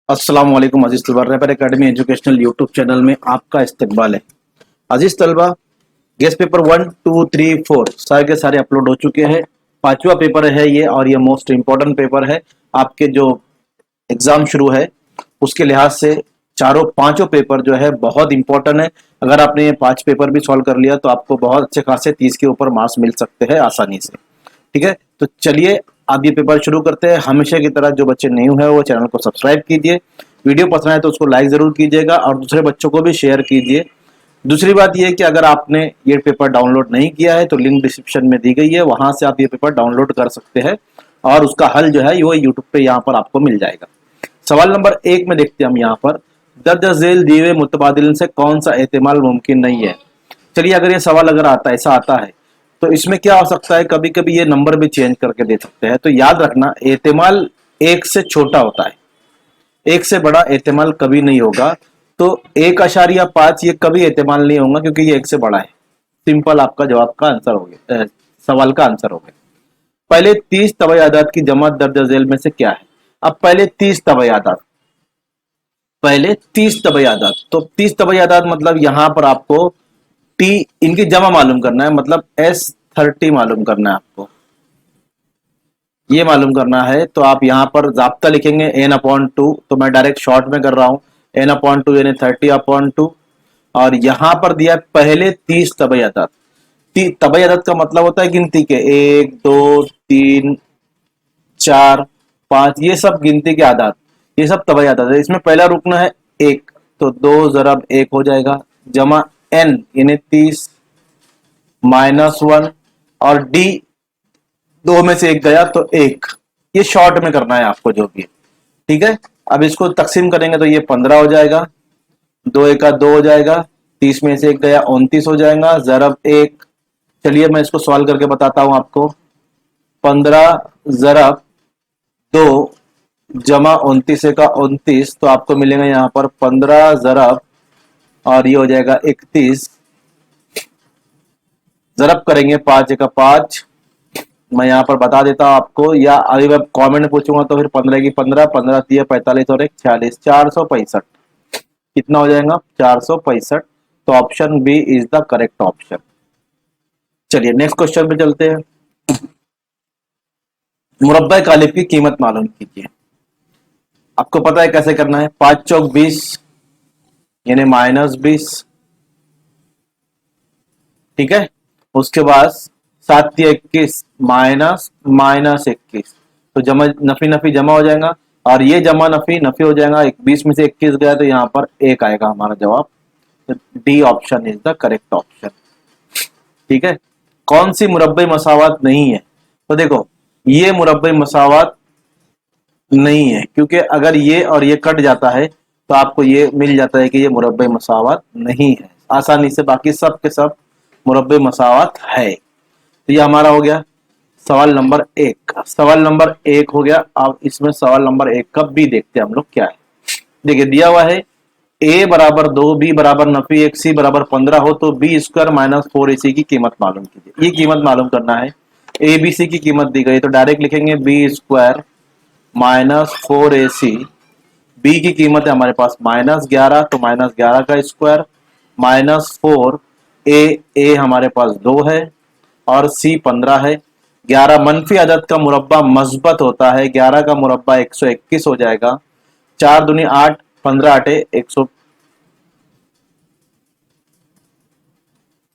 अस्सलाम वालेकुम अजीज तलबा, rapper academy educational YouTube channel में आपका इस्तकबाल है। अजीज तलबा, गेस्ट पेपर 1, 2, 3, 4 सारे के सारे अपलोड हो चुके हैं। पांचवा पेपर है ये, और ये मोस्ट इंपॉर्टेंट पेपर है। आपके जो एग्जाम शुरू है उसके लिहाज से चारों पांचों पेपर जो है बहुत इंपॉर्टेंट है। अगर आपने ये 5 पेपर भी सॉल्व कर लिया तो आपको बहुत अच्छे खासे 30 के ऊपर मार्क्स मिल सकते हैं आसानी से। ठीक है, तो चलिए अब ये पेपर शुरू करते हैं। हमेशा की तरह जो बच्चे न्यू है वो चैनल को सब्सक्राइब कीजिए, वीडियो पसंद आए तो उसको लाइक जरूर कीजिएगा और दूसरे बच्चों को भी शेयर कीजिए। दूसरी बात यह है कि अगर आपने ये पेपर डाउनलोड नहीं किया है तो लिंक डिस्क्रिप्शन में दी गई है, वहां से आप ये पेपर डाउनलोड कर सकते हैं और उसका हल जो है वो यूट्यूब पे यहाँ पर आपको मिल जाएगा। सवाल नंबर 1 में देखते हैं हम यहाँ पर, दर्ज झेल दिए हुए मुतबादिल से कौन सा एहतिमाल मुमकिन नहीं है। चलिए, अगर ये सवाल अगर ऐसा आता है तो इसमें क्या हो सकता है, कभी कभी ये नंबर भी चेंज करके दे सकते हैं। तो याद रखना, एहतिमाल 1 से छोटा होता है, 1 से बड़ा एहतिमाल कभी नहीं होगा। तो 1.5 ये कभी एहतिमाल नहीं होगा क्योंकि ये 1 से बड़ा है। सिंपल आपका जवाब का आंसर हो गया, सवाल का आंसर हो गया। पहले 30 तबयादात की जमात दर्ज झेल में से क्या है। अब पहले 30 तबयादात, तो 30 तबयादात मतलब यहां पर आपको टी इनकी जमा मालूम करना है, मतलब S30 मालूम करना है आपको, ये मालूम करना है। तो आप यहाँ पर जाब्ता लिखेंगे n/2, तो मैं डायरेक्ट शॉर्ट में कर रहा हूँ, n/2 यानी 30/2। और यहाँ पर दिया पहले 30 तबयादात। तबयादात का मतलब होता है गिनती के, 1, 2, 3, 4, 5, ये सब गिनती के आदात, ये सब तबयादात है। इसमें पहला रुकना है 1, तो 2 ज़रब 1 हो जाएगा, जमा n यानी 30 -1 और d 2 में से 1 गया तो 1। ये शॉर्ट में करना है आपको जो भी है। ठीक है, अब इसको तकसीम करेंगे तो ये 15 हो जाएगा, 2 1 2 हो जाएगा, 30 में से 1 गया 29 हो जाएगा, ज़रब 1। चलिए मैं इसको सॉल्व करके बताता हूं आपको। 15 ज़रब 2 जमा 29 का 29, तो आपको मिलेगा यहाँ पर 15 ज़रब और ये हो जाएगा 31। ज़रब करेंगे 5 1 5, मैं यहाँ पर बता देता हूँ आपको, या अभी मैं कमेंट में पूछूंगा तो फिर 15 की 15, 15 दिए 45 और 1 46, 465। कितना हो जाएगा 465। तो option B is the correct option. चलिए नेक्स्ट क्वेश्चन पे चलते हैं। मुरब्बा कालिब की कीमत मालूम कीजिए। आपको पता है कैसे करना है, 5 चौक 20 यानी -20। ठीक है, उसके बाद 7 या 21 -21, तो जमा नफी नफी जमा हो जाएगा और ये जमा नफी नफी हो जाएगा। 20 में से 21 गया तो यहाँ पर 1 आएगा हमारा जवाब। तो D option is the correct option. ठीक है, कौन सी मुरब्बई मसावत नहीं है। तो देखो, ये मुरब्बई मसावत नहीं है क्योंकि अगर ये और ये कट जाता है तो आपको ये मिल जाता है कि ये मुरब्बई मसावत नहीं है आसानी से, बाकी सब के सब मुरब्बई मसावत है। तो ये हमारा हो गया सवाल नंबर 1। सवाल नंबर 1 हो गया। अब इसमें सवाल नंबर 1 का बी देखते हैं हम लोग क्या है। देखिए दिया हुआ है a बराबर 2, b बराबर नफी 1, c बराबर 15 हो तो b स्क्वायर -4ac की कीमत मालूम कीजिए। ये कीमत मालूम करना है। a b c की कीमत दी गई तो डायरेक्ट लिखेंगे b स्क्वायर -4ac। b की कीमत है हमारे पास -11, तो -11 का स्क्वायर -4, a हमारे पास 2 है और c 15 है। 11 मनफी अदद का मुरब्बा मस्बत होता है, 11 का मुरब्बा 121 हो जाएगा। 4 दूनी 8, 15 8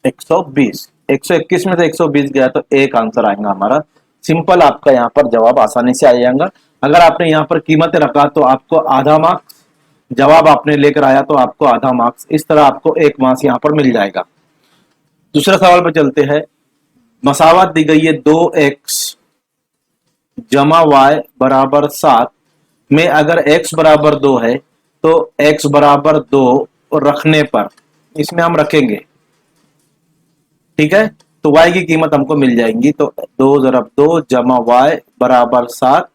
120, 121 में से 120 गया तो 1 आंसर आएगा हमारा। सिंपल आपका यहाँ पर जवाब आसानी से आ जाएगा। अगर आपने यहाँ पर कीमतें रखा तो आपको आधा मार्क्स, जवाब आपने लेकर आया तो आपको आधा मार्क्स, इस तरह आपको 1 मार्क्स यहाँ पर मिल जाएगा। दूसरा सवाल पर चलते हैं। मसावत दी गई है 2x जमा y बराबर 7 में अगर x बराबर 2 है तो x बराबर 2 रखने पर इसमें हम रखेंगे। ठीक है, तो y की कीमत हमको मिल जाएंगी। तो 2 ज़रब 2 जमा y बराबर 7,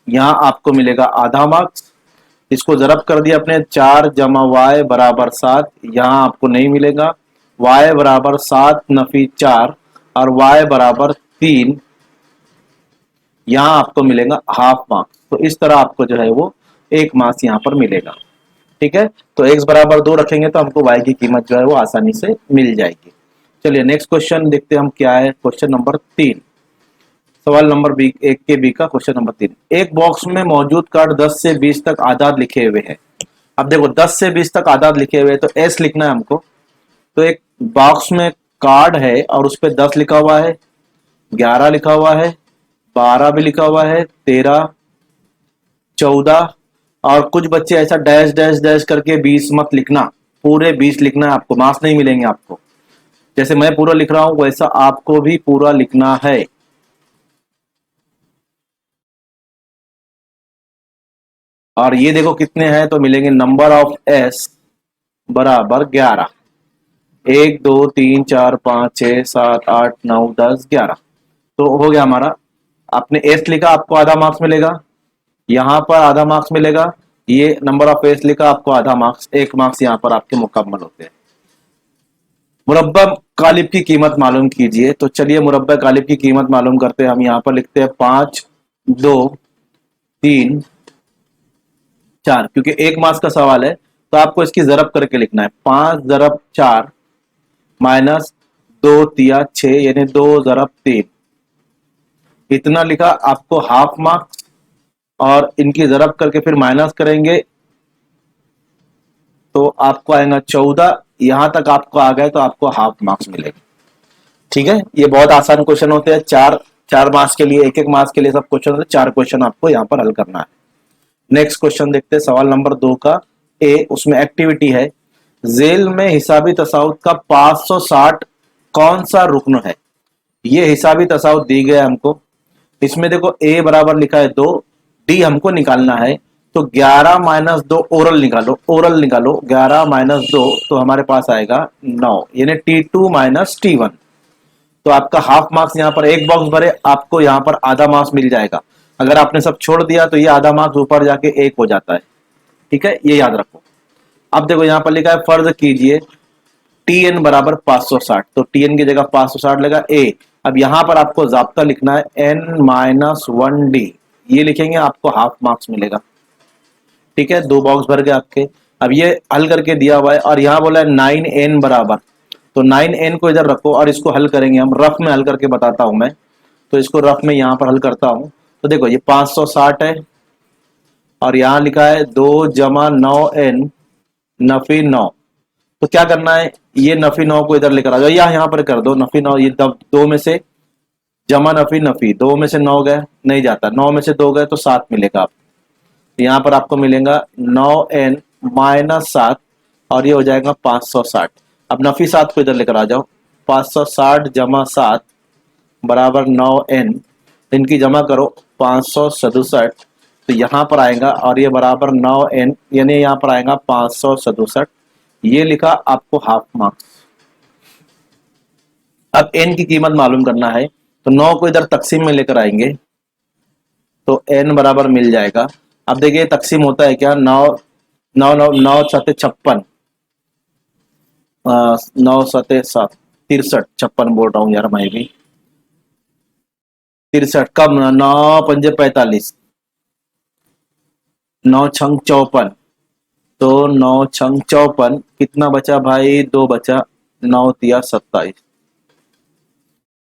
यहां आपको मिलेगा आधा मार्क्स। इसको ज़रब कर दिया अपने, 4 जमा y बराबर 7, यहां आपको नहीं मिलेगा। y बराबर 7 नफी 4, और y बराबर 3, यहां आपको मिलेगा हाफ मार्क्स। तो इस तरह आपको जो है वो 1 मार्क्स यहां पर मिलेगा। ठीक है, तो x बराबर 2 रखेंगे तो हमको y की कीमत जो है वो आसानी से मिल जाएगी। चलिए नेक्स्ट क्वेश्चन देखते हैं हम क्या है। क्वेश्चन नंबर 3, सवाल नंबर बी, 1 के बी का क्वेश्चन नंबर 3। एक बॉक्स में मौजूद कार्ड 10 से 20 तक आदाद लिखे हुए हैं। अब देखो 10 से 20 तक आदाद लिखे हुए हैं तो एस लिखना है हमको। तो एक बॉक्स में कार्ड है और उस पर 10 लिखा हुआ है, 11 लिखा हुआ है, 12 भी लिखा हुआ है, 13, 14, और कुछ बच्चे ऐसा डैश डैश डैश करके 20 मत लिखना, पूरे 20 लिखना है आपको, मार्क्स नहीं मिलेंगे आपको। जैसे मैं पूरा लिख रहा हूं वैसा आपको भी पूरा लिखना है। और ये देखो कितने हैं तो मिलेंगे नंबर ऑफ एस बराबर 11। 1 2 3 4 5 6 7 8 9 10 11, तो हो गया हमारा। आपने एस लिखा आपको आधा मार्क्स मिलेगा, यहां पर आधा मार्क्स मिलेगा, ये नंबर ऑफ एस लिखा आपको आधा मार्क्स, 1 मार्क्स यहां पर आपके मुकम्मल होते हैं। मुरब्बा कालिब की कीमत मालूम कीजिए। तो चलिए मुरब्बा कालिब की कीमत मालूम करते हैं। हम यहां पर लिखते हैं 5 2 3 4, क्योंकि 1 मार्क्स का सवाल है तो आपको इसकी जरब करके लिखना है। 5 ज़रब 4 माइनस 2 तिया 6, यानी 2 ज़रब 3, इतना लिखा आपको हाफ मार्क्स। और इनकी जरब करके फिर माइनस करेंगे तो आपको आएगा 14, यहां तक आपको आ गए तो आपको हाफ मार्क्स मिलेगा। ठीक है, ये बहुत आसान क्वेश्चन होते हैं। 4 मार्क्स के लिए, 1 मार्क्स के लिए सब क्वेश्चन होते हैं। 4 क्वेश्चन आपको यहाँ पर हल करना है। नेक्स्ट क्वेश्चन देखते हैं, सवाल नंबर 2 का ए, उसमें एक्टिविटी है। जेल में हिसाबी तसाउत का 560 कौन सा रुकन है। ये हिसाबी तसाउत दी गया हमको। इसमें देखो ए बराबर लिखा है 2, डी हमको निकालना है। तो 11 माइनस 2 ओरल निकालो, ओरल निकालो 11 माइनस 2 तो हमारे पास आएगा 9, यानी T2 माइनस T1। तो आपका हाफ मार्क्स यहाँ पर एक बॉक्स भरे, आपको यहाँ पर आधा मार्क्स मिल जाएगा। अगर आपने सब छोड़ दिया तो ये आधा मार्क्स ऊपर जाके 1 हो जाता है। ठीक है, ये याद रखो। अब देखो यहाँ पर लिखा है फर्ज कीजिए टी एन बराबर 560, तो टी एन की जगह 560 लगा ए। अब यहां पर आपको जाब्ता लिखना है एन माइनस 1 डी, ये लिखेंगे आपको हाफ मार्क्स मिलेगा। ठीक है, 2 बॉक्स भर गए आपके। अब ये हल करके दिया हुआ है और यहाँ बोला है 9n बराबर, तो 9n को इधर रखो और इसको हल करेंगे हम। रफ में हल करके बताता हूं मैं, तो इसको रफ में यहाँ पर हल करता हूं। तो देखो ये 560 है और यहाँ लिखा है 2 जमा 9n नफी 9। तो क्या करना है, ये नफी 9 को इधर लेकर आ जाओ, या यहाँ पर कर दो नफी 9। ये 2 में से जमा नफी नफी, 2 में से 9 गए नहीं जाता, 9 में से 2 गए तो 7 मिलेगा आपको। तो यहाँ पर आपको मिलेगा 9n माइनस 7 और ये हो जाएगा 560। अब नफी 7 को इधर लेकर आ जाओ, 560 जमा 7 बराबर 9n, इनकी जमा करो 567, तो यहाँ पर आएगा और ये बराबर 9n, यानी यहाँ पर आएगा 567। ये लिखा आपको हाफ मार्क्स। अब n की कीमत मालूम करना है, तो 9 को इधर तकसीम में लेकर आएंगे तो n बराबर मिल जाएगा। अब देखिए तकसीम होता है क्या, 9 9 9 9 सते 56, 9 सते 7 63, 56 बोल रहा हूँ यार मैं भी, 63 कम, 9 पंजे 45, 9 छंग 54, तो 9 छंग 54 कितना बचा भाई, 2 बचा, 9 तिया 27,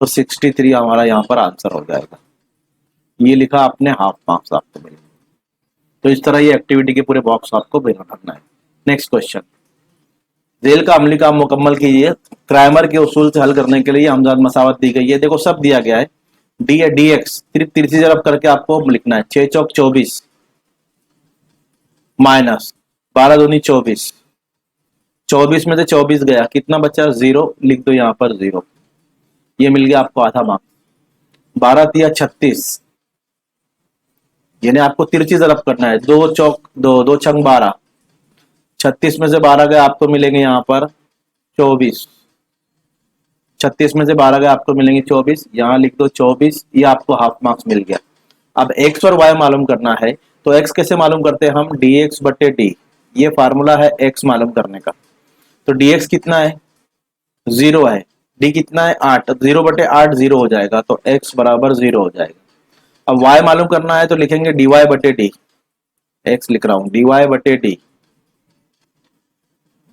तो 63 हमारा यहाँ पर आंसर हो जाएगा। ये लिखा आपने हाफ मार्क्स आपको मिलेंगे। तो इस तरह ये एक्टिविटी के पूरे बॉक्स आपको भरना है। नेक्स्ट क्वेश्चन, जेल का अमली काम मुकम्मल कीजिए। क्रैमर के उसूल से हल करने के लिए हमजाद मसावत दी गई है। देखो सब दिया गया है, डी या डी एक्स तिरछी जरब करके आपको लिखना है। 6 चौक 24 माइनस 12 दूनी 24, 24 में से 24 गया, कितना बचा 0, लिख दो यहाँ पर 0, ये मिल गया आपको आधा मार्क्स। 12 तिया 36, यानी आपको तिरछी जरब करना है। 2 चौक 2, 2 छंग 12, 36 में से 12 गए आपको मिलेंगे यहाँ पर 24, 36 में से 12 गए आपको मिलेंगे 24, यहाँ लिख दो 24, ये आपको हाफ मार्क्स मिल गया। अब x और y मालूम करना है, तो x कैसे मालूम करते हैं हम, dx बटे d, ये फार्मूला है x मालूम करने का। तो dx कितना है, 0 है, डी कितना है 8, 0/8 0 हो जाएगा, तो x बराबर 0 हो जाएगा। अब y मालूम करना है तो लिखेंगे dy/d, x लिख रहा हूं dy/d।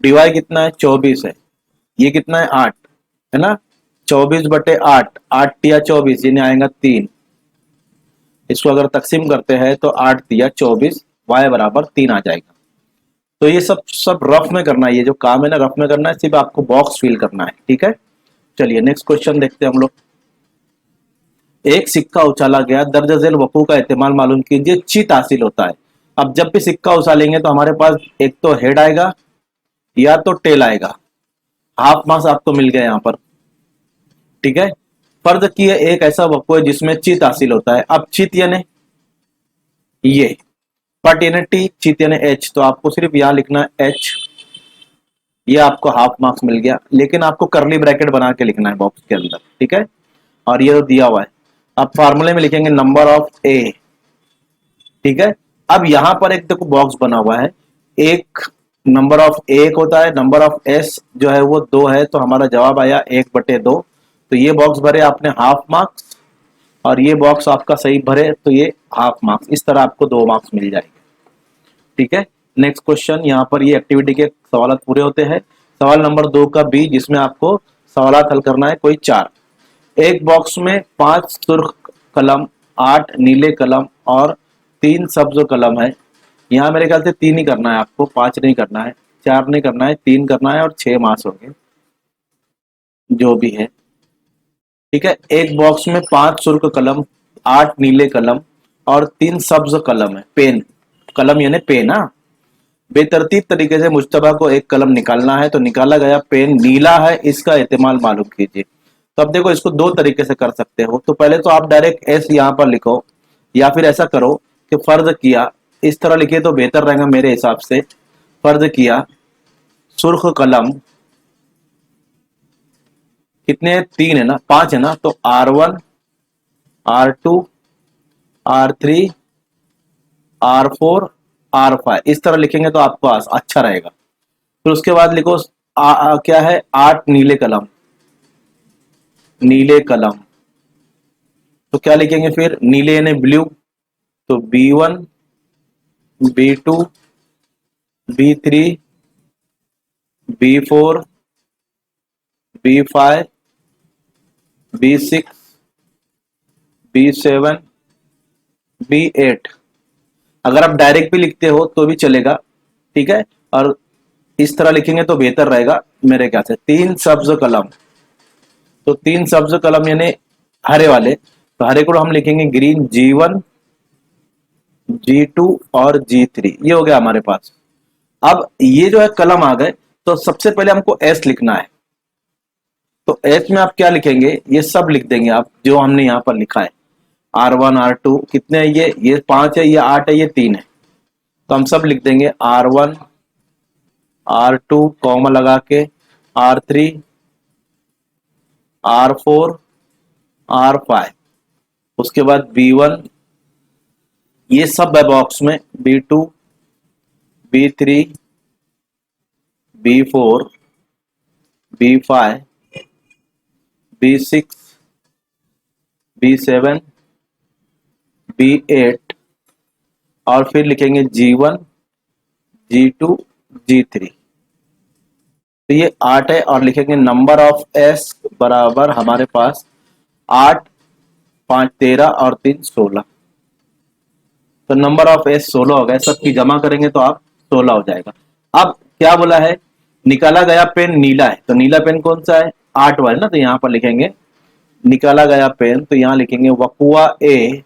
dy कितना है 24 है, ये कितना है 8 है ना, 24/8, 8 तिया 24 यानी आएगा 3। इसको अगर तकसीम करते हैं तो 8 तिया 24, y बराबर 3 आ जाएगा। तो ये सब रफ में करना है, ये जो काम है ना रफ में करना है, सिर्फ आपको बॉक्स फिल करना है, ठीक है। चलिए नेक्स्ट क्वेश्चन देखते हैं हम लोग। एक सिक्का उछाला गया, दर्ज झेल वकू का इस्तेमाल मालूम कीजिए, चित हासिल होता है। अब जब भी सिक्का उछालेंगे तो हमारे पास एक तो हेड आएगा या तो टेल आएगा। हाफ मार्क्स आपको मिल गया यहाँ पर, ठीक है। फर्ज की एक ऐसा वकू है जिसमें चित हासिल होता है। अब चित यानी ये, पट यानी टी, चित यानी एच, तो आपको सिर्फ यहाँ लिखना है एच, ये आपको हाफ मार्क्स मिल गया। लेकिन आपको करली ब्रैकेट बना के लिखना है बॉक्स के अंदर, ठीक है। और ये तो दिया हुआ है। अब फार्मूले में लिखेंगे नंबर ऑफ ए, ठीक है। अब यहां पर एक देखो बॉक्स बना हुआ है, एक नंबर ऑफ ए एक होता है, नंबर ऑफ एस जो है वो 2 है, तो हमारा जवाब आया 1/2। तो ये बॉक्स भरे आपने हाफ मार्क्स, और ये बॉक्स आपका सही भरे तो ये हाफ मार्क्स। इस तरह आपको 2 मार्क्स मिल जाएंगे, ठीक है। नेक्स्ट क्वेश्चन, यहाँ पर ये एक्टिविटी के सवाल पूरे होते हैं। सवाल नंबर 2 का बी, जिसमें आपको सवाल हल करना है कोई 4। एक बॉक्स में 5 सुर्ख कलम, 8 नीले कलम और 3 सब्ज कलम है। यहाँ मेरे ख्याल से 3 ही करना है आपको, 5 नहीं करना है, 4 नहीं करना है, 3 करना है, और 6 मार्क्स होंगे जो भी है, ठीक है। एक बॉक्स में 5 सुर्ख कलम, 8 नीले कलम और 3 सब्ज कलम है। पेन, कलम यानी पेन, हाँ। बेतरतीब तरीके से मुश्तबा को एक कलम निकालना है, तो निकाला गया पेन नीला है, इसका इस्तेमाल मालूम कीजिए। तो अब देखो इसको 2 तरीके से कर सकते हो। तो पहले तो आप डायरेक्ट एस यहाँ पर लिखो, या फिर ऐसा करो कि फर्ज किया, इस तरह लिखे तो बेहतर रहेगा मेरे हिसाब से। फर्ज किया सुर्ख कलम कितने, 3 है ना, 5 है ना, तो R1 R2 R3 R4 R5 इस तरह लिखेंगे तो आपको अच्छा रहेगा। फिर उसके बाद लिखो क्या है 8 नीले कलम, नीले कलम, तो क्या लिखेंगे फिर, नीले यानी ब्लू, तो B1 B2 B3 B4 B5 B6 B7 B8। अगर आप डायरेक्ट भी लिखते हो तो भी चलेगा, ठीक है। और इस तरह लिखेंगे तो बेहतर रहेगा मेरे ख्याल से। 3 सब्ज कलम, तो 3 सब्ज कलम यानी हरे वाले, तो हरे को हम लिखेंगे ग्रीन, G1 G2 और G3, ये हो गया हमारे पास। अब ये जो है कलम आ गए, तो सबसे पहले हमको एस लिखना है। तो एस में आप क्या लिखेंगे, ये सब लिख देंगे आप जो हमने यहाँ पर लिखा है। R1 R2 कितने है, ये 5 है, ये 8 है, ये 3 है, तो हम सब लिख देंगे R1 R2 कॉमा लगा के, R3 R4 R5, उसके बाद B1, ये सब है बॉक्स में, B2 B3 B4 B5 B6 B7 B8, और फिर लिखेंगे G1 G2 G3, तो ये 8 है। और लिखेंगे नंबर ऑफ एस बराबर हमारे पास 8 5 13 और 3 16, तो नंबर ऑफ एस 16 हो गए। सबकी जमा करेंगे तो आप 16 हो जाएगा। अब क्या बोला है, निकाला गया पेन नीला है, तो नीला पेन कौन सा है, 8 वाला ना, तो यहां पर लिखेंगे निकाला गया पेन, तो यहां लिखेंगे वकुआ ए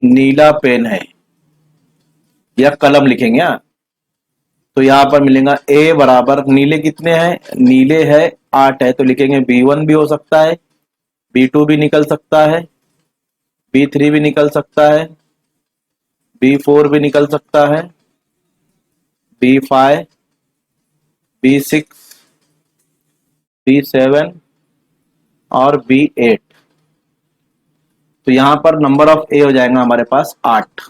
नीला पेन है, या कलम लिखेंगे, हाँ। तो यहां पर मिलेगा ए बराबर, नीले कितने हैं, नीले है 8 है, तो लिखेंगे B1 भी हो सकता है, B2 भी निकल सकता है, B3 भी निकल सकता है, B4 भी निकल सकता है, B5 B6 B7 और B8, तो यहां पर नंबर ऑफ ए हो जाएगा हमारे पास 8।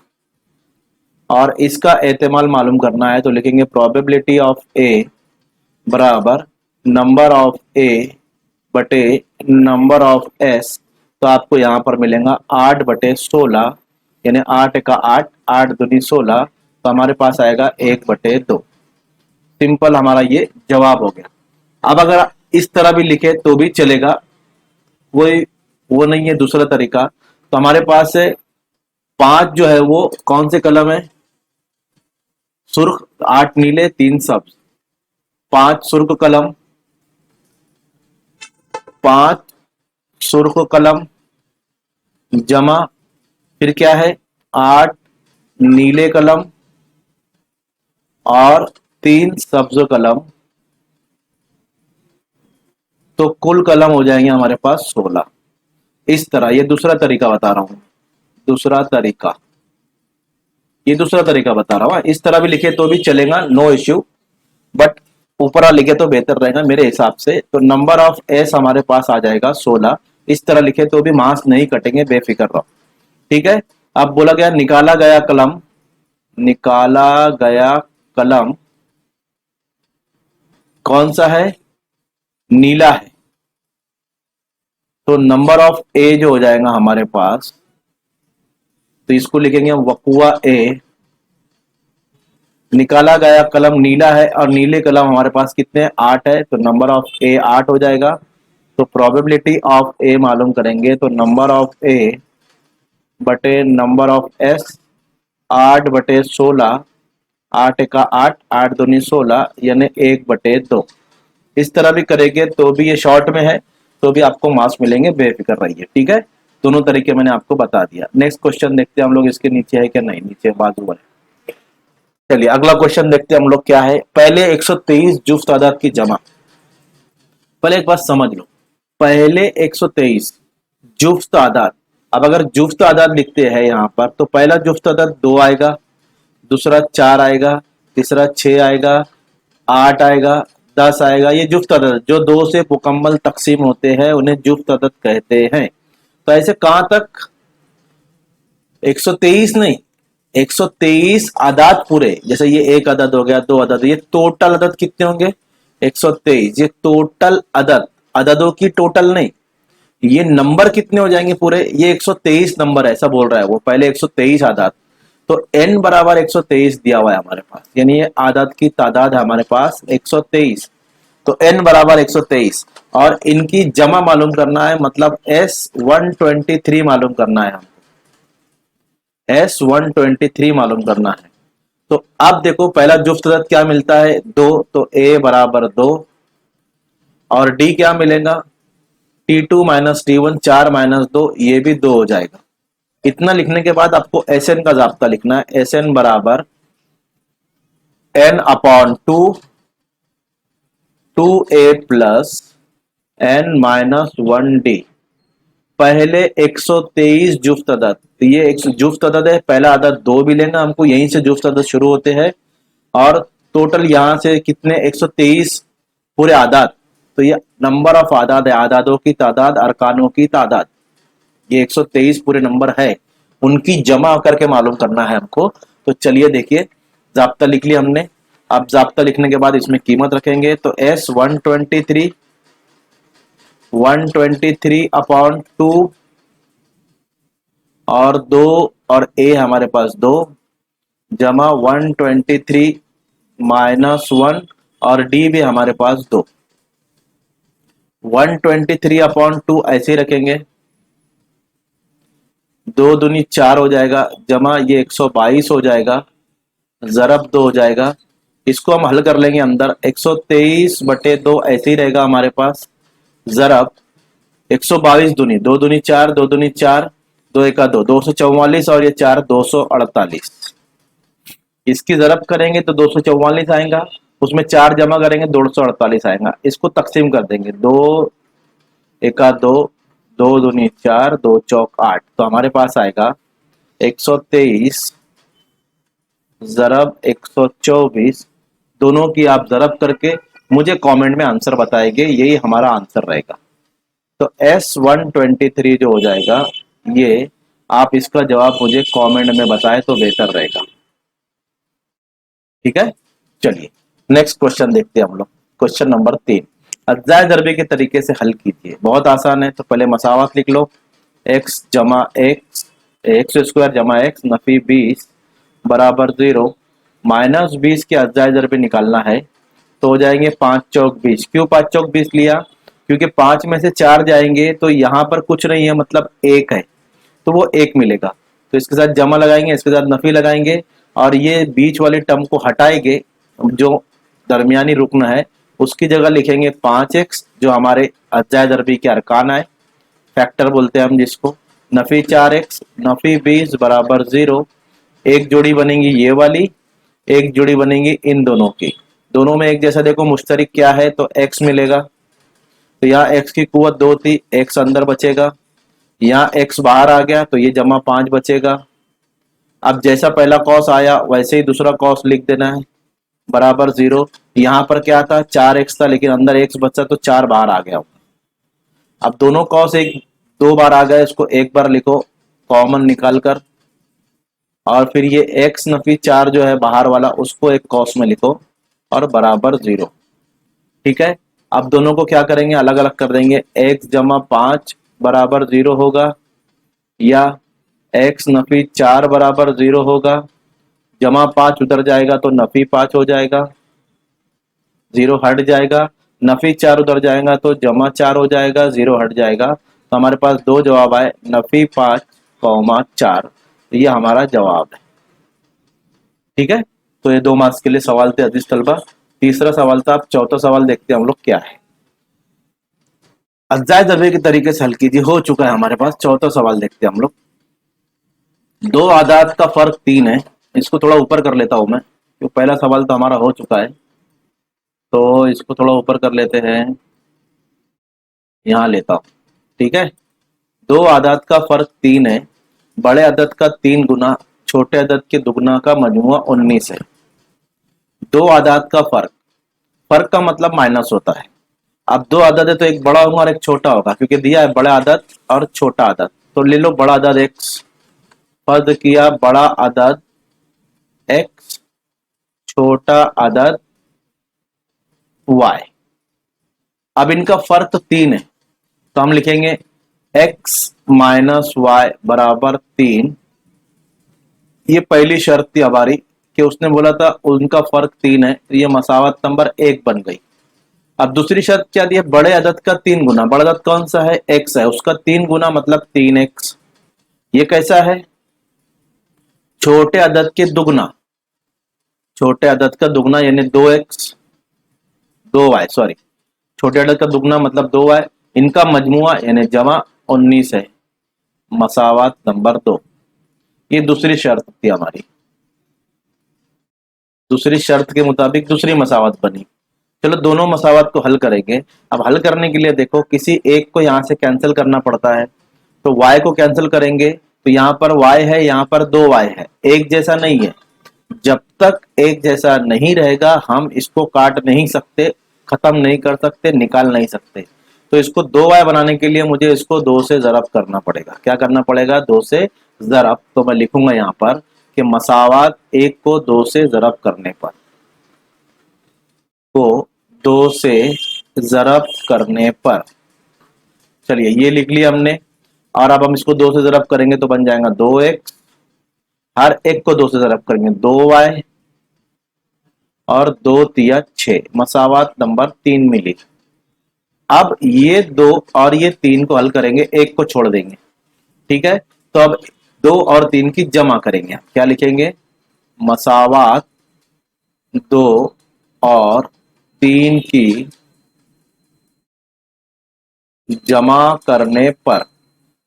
और इसका एहतमाल मालूम करना है, तो लिखेंगे प्रोबेबिलिटी ऑफ ए बराबर नंबर ऑफ ए बटे नंबर ऑफ एस, तो आपको यहां पर मिलेगा 8/16, यानी 8 का 8, 8 दूनी 16, तो हमारे पास आएगा 1/2। सिंपल हमारा ये जवाब हो गया। अब अगर इस तरह भी लिखे तो भी चलेगा, कोई वो नहीं है दूसरा तरीका। तो हमारे पास है 5 जो है वो कौन से कलम है, सुर्ख, 8 नीले 3 सब्ज, 5 सुर्ख कलम, 5 सुर्ख कलम जमा, फिर क्या है 8 नीले कलम और 3 सब्ज कलम, तो कुल कलम हो जाएंगे हमारे पास 16। इस तरह, ये दूसरा तरीका बता रहा हूं, दूसरा तरीका, ये दूसरा तरीका बता रहा हूं। इस तरह भी लिखे तो भी चलेगा, नो इश्यू, बट ऊपर लिखे तो बेहतर रहेगा मेरे हिसाब से। तो नंबर ऑफ एस हमारे पास आ जाएगा 16। इस तरह लिखे तो भी मार्क्स नहीं कटेंगे, बेफिक्र रहो, ठीक है। अब बोला गया निकाला गया कलम, निकाला गया कलम कौन सा है, नीला है, तो नंबर ऑफ ए जो हो जाएगा हमारे पास, तो इसको लिखेंगे हम वकुआ ए। निकाला गया कलम नीला है और नीले कलम हमारे पास कितने हैं, 8 है, तो नंबर ऑफ ए 8 हो जाएगा। तो प्रोबेबिलिटी ऑफ ए मालूम करेंगे, तो नंबर ऑफ ए बटे नंबर ऑफ एस, 8/16, 8 का 8, 8 दूनी 16, यानी 1/2। इस तरह भी करेंगे तो भी ये शॉर्ट में है, तो भी आपको मार्क्स मिलेंगे, बेफिक्र रहिए, ठीक है। दोनों तरीके मैंने आपको बता दिया। नेक्स्ट क्वेश्चन देखते हैं हम लोग, इसके नीचे है क्या, नहीं नीचे बाजू वाले। चलिए अगला क्वेश्चन देखते हैं हम लोग क्या है। पहले 123 जुफ्त तादाद की जमा। पहले एक बात समझ लो, पहले 123 जुफ्त तादाद, अब अगर जुफ्त तादाद लिखते हैं यहां पर, तो पहला जुफ्त तादाद 2 आएगा, दूसरा 4 आएगा, तीसरा 6 आएगा, 8 आएगा, 10 आएगा। ये जुफ्त अदद जो 2 से मुकम्मल तकसीम होते हैं उन्हें जुफ्त अदद कहते हैं। तो ऐसे कहां तक, 123 नहीं, 123 आदाद पूरे, जैसे ये एक अदद हो गया, 2 अदद, ये टोटल अदद कितने होंगे 123, ये टोटल अदद, अददों की टोटल नहीं, ये नंबर कितने हो जाएंगे पूरे, ये 123 नंबर ऐसा बोल रहा है वो, पहले 123 आदाद। तो n बराबर 123 दिया हुआ है हमारे पास, यानी ये आदाद की तादाद है हमारे पास 123। तो n बराबर 123 और इनकी जमा मालूम करना है, मतलब S123 मालूम करना है हमको, S123 मालूम करना है। तो अब देखो पहला जुफ्त अदद क्या मिलता है, 2, तो a बराबर 2, और d क्या मिलेगा, T2 माइनस T1, 4 माइनस 2, ये भी 2 हो जाएगा। इतना लिखने के बाद आपको Sn का जाब्ता लिखना है, Sn बराबर n/2, 2a प्लस n-1d। पहले 123 जुफ्त अदद, तो ये एक जुफ्त अदद है, पहला अदद 2 भी लेना हमको, यहीं से जुफ्त अदद शुरू होते हैं, और टोटल यहां से कितने 123 पूरे आदाद, तो ये नंबर ऑफ आदाद है, आदादों की तादाद, अरकानों की तादाद, ये 123 पूरे नंबर है, उनकी जमा करके मालूम करना है हमको। तो चलिए देखिए, जाब्ता लिख लिया हमने। अब जाब्ता लिखने के बाद इसमें कीमत रखेंगे, तो S123, 123/2 और 2, और a हमारे पास 2, जमा 123 माइनस 1, और d भी हमारे पास 2, 123/2 ऐसे ही रखेंगे, 2 दूनी 4 हो जाएगा, जमा ये 122 हो जाएगा, जरब 2 हो जाएगा। इसको हम हल कर लेंगे अंदर, 123/2 ऐसे ही रहेगा हमारे पास, जरब 122 दूनी 2 दूनी 4, 2 दूनी 4, 2 एका 2, 244, और ये 4 248। इसकी जरब करेंगे तो 244 आएगा, उसमें 4 जमा करेंगे 248 आएगा। इसको तकसीम कर देंगे, 2 एका 2, 2 दूनी 4, 2 चौक 8, तो हमारे पास आएगा 123 जरब 124। दोनों की आप जरब करके मुझे कमेंट में आंसर बताएंगे, यही हमारा आंसर रहेगा। तो S123 जो हो जाएगा, ये आप इसका जवाब मुझे कमेंट में बताएं तो बेहतर रहेगा, ठीक है। चलिए नेक्स्ट क्वेश्चन देखते हैं हम लोग। क्वेश्चन नंबर 3 अज्जाए ज़रबे के तरीके से हल कीजिए। बहुत आसान है, तो पहले मसावत लिख लो। x जमा एक्स, एक्स स्क्वायर जमा एक्स नफी 20 बराबर 0। -20 के अज्जाए ज़रबे निकालना है, तो हो जाएंगे 5 चौक 20। क्यों 5 चौक 20 लिया? क्योंकि 5 में से 4 जाएंगे तो यहाँ पर कुछ नहीं है, मतलब 1 है, तो वो 1 मिलेगा। तो इसके साथ जमा लगाएंगे, इसके साथ नफी लगाएंगे और ये बीच वाली टर्म को हटाएंगे, जो दरमियानी रुकन है उसकी जगह लिखेंगे 5x, जो हमारे अज्जाए ज़रबी के अरकान आए, फैक्टर बोलते हैं हम जिसको। नफी 4x नफी 20 बराबर 0। एक जोड़ी बनेंगी ये वाली, एक जोड़ी बनेंगी इन दोनों की। दोनों में एक जैसा देखो मुश्तरिक क्या है, तो x मिलेगा। तो यहाँ x की कुव्वत 2 थी, x अंदर बचेगा। यहाँ x बाहर आ गया तो ये जमा 5 बचेगा। अब जैसा पहला कॉस आया वैसे ही दूसरा कॉस लिख देना है, बराबर 0। यहाँ पर क्या था 4x था, लेकिन अंदर x बचा तो 4 बाहर आ गया। अब दोनों कॉस एक 2 बार आ गए, इसको एक बार लिखो कॉमन निकाल कर, और फिर ये x नफी 4 जो है बाहर वाला उसको एक कॉस में लिखो और बराबर 0। ठीक है, अब दोनों को क्या करेंगे, अलग अलग कर देंगे। x जमा 5 बराबर 0 होगा, या x नफी 4 बराबर 0 होगा। जमा 5 उधर जाएगा तो नफी 5 हो जाएगा, 0 हट जाएगा। नफी 4 उधर जाएगा तो जमा 4 हो जाएगा, 0 हट जाएगा। तो हमारे पास दो जवाब आए, नफी 5 कौमा 4। तो ये हमारा जवाब है। ठीक है, तो ये 2 मार्क्स के लिए सवाल थे अजीज तलबा। तीसरा सवाल था। अब चौथा सवाल देखते हैं हम लोग क्या है। अज्जाए ज़रबे के तरीके से हल कीजिए, हो चुका है हमारे पास। चौथा सवाल देखते हैं हम लोग। दो आदाद का फर्क 3 है। इसको थोड़ा ऊपर कर लेता हूं मैं, तो पहला सवाल तो हमारा हो चुका है, तो इसको थोड़ा ऊपर कर लेते हैं, यहां लेता हूं। ठीक है, दो आदाद का फर्क 3 है। बड़े अदद का 3 गुना छोटे अदद के दुगना का मजमुआ 19 है। दो आदाद का फर्क, फर्क का मतलब माइनस होता है। अब दो अदद है तो एक बड़ा होगा और एक छोटा होगा, क्योंकि दिया है बड़ा अदद और छोटा अदद। तो ले लो बड़ा अदद x, फर्ज किया बड़ा अदद x, छोटा अदद y। अब इनका फर्क 3 है, तो हम लिखेंगे x माइनस वाई बराबर 3। ये पहली शर्त थी हमारी, कि उसने बोला था उनका फर्क 3 है, तो ये मसावत नंबर 1 बन गई। अब दूसरी शर्त क्या दी है, बड़े अदद का 3 गुना। बड़ा अदद कौन सा है, x है, उसका 3 गुना मतलब 3x। ये कैसा है, छोटे अदद के दुगना, छोटे अदद का दुगना यानी 2x 2y, सॉरी, छोटे अदद का दुगना मतलब 2y। इनका मजमुआ यानी जमा 19 है, मसावत नंबर 2। ये दूसरी शर्त थी हमारी। दूसरी शर्त के मुताबिक दूसरी मसावत बनी। चलो दोनों मसावत को हल करेंगे। अब हल करने के लिए देखो, किसी एक को यहां से कैंसिल करना पड़ता है, तो y को कैंसिल करेंगे तो यहां पर y है, यहां पर 2y है, एक जैसा नहीं है। जब तक एक जैसा नहीं रहेगा हम इसको काट नहीं सकते, खत्म नहीं कर सकते, निकाल नहीं सकते। तो इसको 2y बनाने के लिए मुझे इसको 2 से ज़रब करना पड़ेगा। क्या करना पड़ेगा, 2 से ज़रब। तो मैं लिखूंगा यहां पर कि मसावत 1 को 2 से ज़रब करने पर, को 2 से ज़रब करने पर, चलिए ये लिख लिया हमने। और अब हम इसको 2 से ज़रब करेंगे तो बन जाएगा 2x, हर एक को 2 से ज़रब करेंगे 2y, और 2 तिया 6, मसावत नंबर 3 मिली। अब ये 2 और ये 3 को हल करेंगे, एक को छोड़ देंगे। ठीक है, तो अब 2 और 3 की जमा करेंगे। क्या लिखेंगे, मसावत 2 और 3 की जमा करने पर,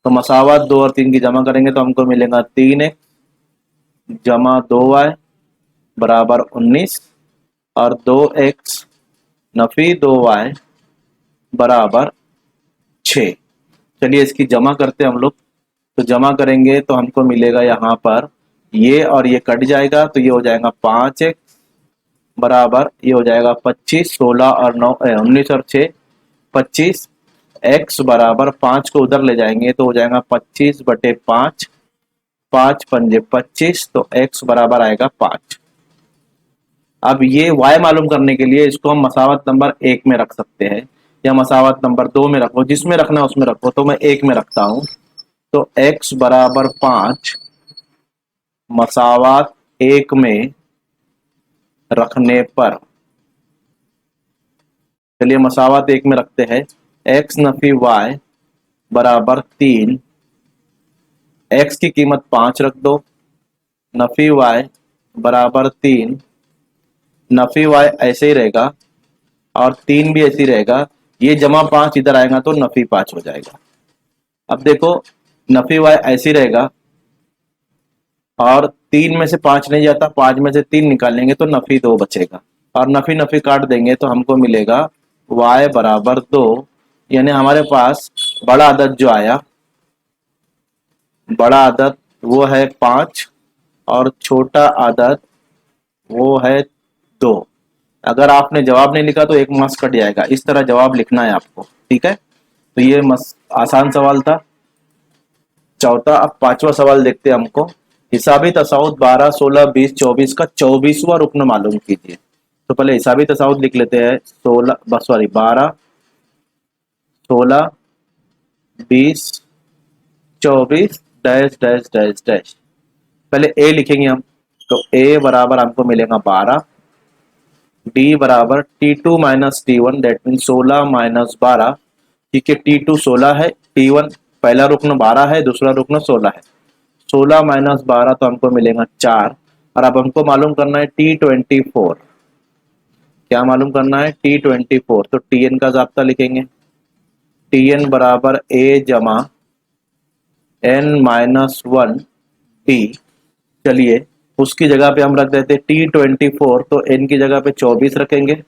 तो मसावत 2 और 3 की जमा करेंगे तो हमको मिलेगा 3x जमा 2y बराबर 19, और 2x नफी 2y बराबर 6। चलिए इसकी जमा करते हैं हम लोग। तो जमा करेंगे तो हमको मिलेगा यहाँ पर ये और ये कट जाएगा, तो ये हो जाएगा 5x बराबर, ये हो जाएगा 25, 16 और 9 19 और 6 25। x बराबर 5 को उधर ले जाएंगे तो हो जाएगा 25/5, 5 पंजे 25, तो x बराबर आएगा 5। अब ये y मालूम करने के लिए इसको हम मसावत नंबर 1 में रख सकते हैं या मसावत नंबर 2 में रखो, जिसमें रखना है उसमें रखो। तो मैं 1 में रखता हूं। तो x बराबर 5 मसावत 1 में रखने पर, चलिए मसावत 1 में रखते हैं। x नफी y बराबर 3, x की कीमत 5 रख दो, नफी y बराबर 3, नफी y ऐसे ही रहेगा और 3 भी ऐसे ही रहेगा। ये जमा 5 इधर आएगा तो नफी 5 हो जाएगा। अब देखो नफी y ऐसे ही रहेगा और 3 में से 5 नहीं जाता, 5 में से 3 निकालेंगे तो नफी 2 बचेगा और नफी नफी काट देंगे तो हमको मिलेगा y बराबर 2। यानी हमारे पास बड़ा अदद जो आया, बड़ा अदद वो है 5 और छोटा अदद वो है 2। अगर आपने जवाब नहीं लिखा तो 1 मार्क्स कट जाएगा। इस तरह जवाब लिखना है आपको, ठीक है। तो ये आसान सवाल था। चौथा, अब पांचवा सवाल देखते हैं हमको। हिसाबी तसाउद 12, 16, 20, 24 का 24वां रुकन मालूम कीजिए। तो पहले हिसाबी तसाउद लिख लेते हैं। 12, 16, 20, 24 डैश डैश डैश डैश। पहले ए लिखेंगे हम। तो ए बराबर हमको मिलेगा 12, डी बराबर T2 minus T1 that mean 16 minus 12। ठीक है, T2 16 है, T1 पहला रुकन 12 है, दूसरा रुकन 16 है। 16 माइनस 12 तो हमको मिलेगा 4। और अब हमको मालूम करना है T24। क्या मालूम करना है? T24। तो Tn का जाब्ता लिखेंगे। Tn बराबर A जमा n माइनस 1 टी। चलिए उसकी जगह पे हम रख देते T24, तो n की जगह पे 24 रखेंगे।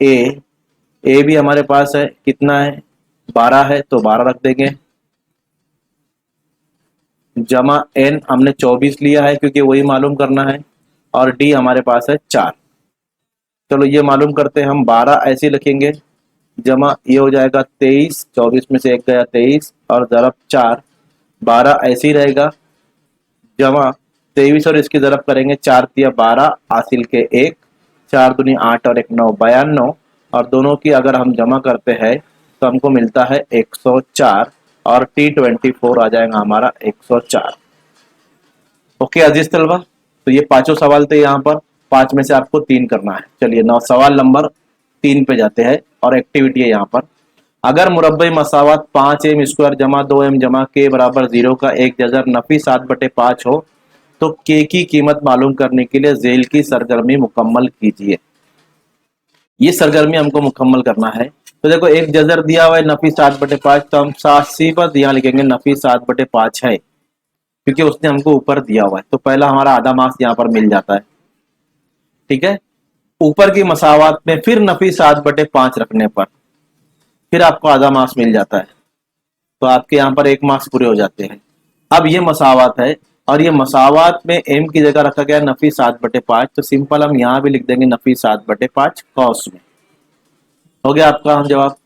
ए भी हमारे पास है, कितना है? 12 है, तो 12 रख देंगे। जमा n हमने 24 लिया है क्योंकि वही मालूम करना है। और डी हमारे पास है 4। चलो ये मालूम करते हैं हम। 12 ऐसे लिखेंगे, जमा ये हो जाएगा 23, 24 में से 1 गया 23 और ज़रब 4। 12 ऐसे ही रहेगा, जमा 23 और इसकी ज़रब करेंगे 4 तिया 12 हासिल के 1, 4 दूनी 8 और 1 9 92। और दोनों की अगर हम जमा करते हैं तो हमको मिलता है 104 और T24 आ जाएगा हमारा 104। ओके अजीज तलबा, तो ये पांचों सवाल थे यहाँ पर। 5 में से आपको 3 करना है। चलिए नौ सवाल नंबर 3 पे जाते हैं और एक्टिविटी है यहाँ पर। अगर मुरब्बई मसावत 5m स्क्वायर जमा 2m जमा k बराबर 0 का एक जजर नफी 7/5 हो तो k की कीमत मालूम करने के लिए जेल की सरगर्मी मुकम्मल कीजिए। ये सरगर्मी हमको मुकम्मल करना है। तो देखो एक जजर दिया हुआ है नफी 7/5, तो हम सीबत यहाँ लिखेंगे नफी 7/5 है क्योंकि उसने हमको ऊपर दिया हुआ है। तो पहला हमारा आधा मार्क्स यहाँ पर मिल जाता है, ठीक है। ऊपर की मसावत में फिर नफी 7/5 रखने पर फिर आपको आधा मार्क्स मिल जाता है, तो आपके यहाँ पर 1 मार्क्स पूरे हो जाते हैं। अब ये मसावत है और ये मसावत में m की जगह रखा गया नफी 7/5, तो सिंपल हम यहाँ भी लिख देंगे नफी 7/5 कॉस में। हो गया आपका हम जवाब।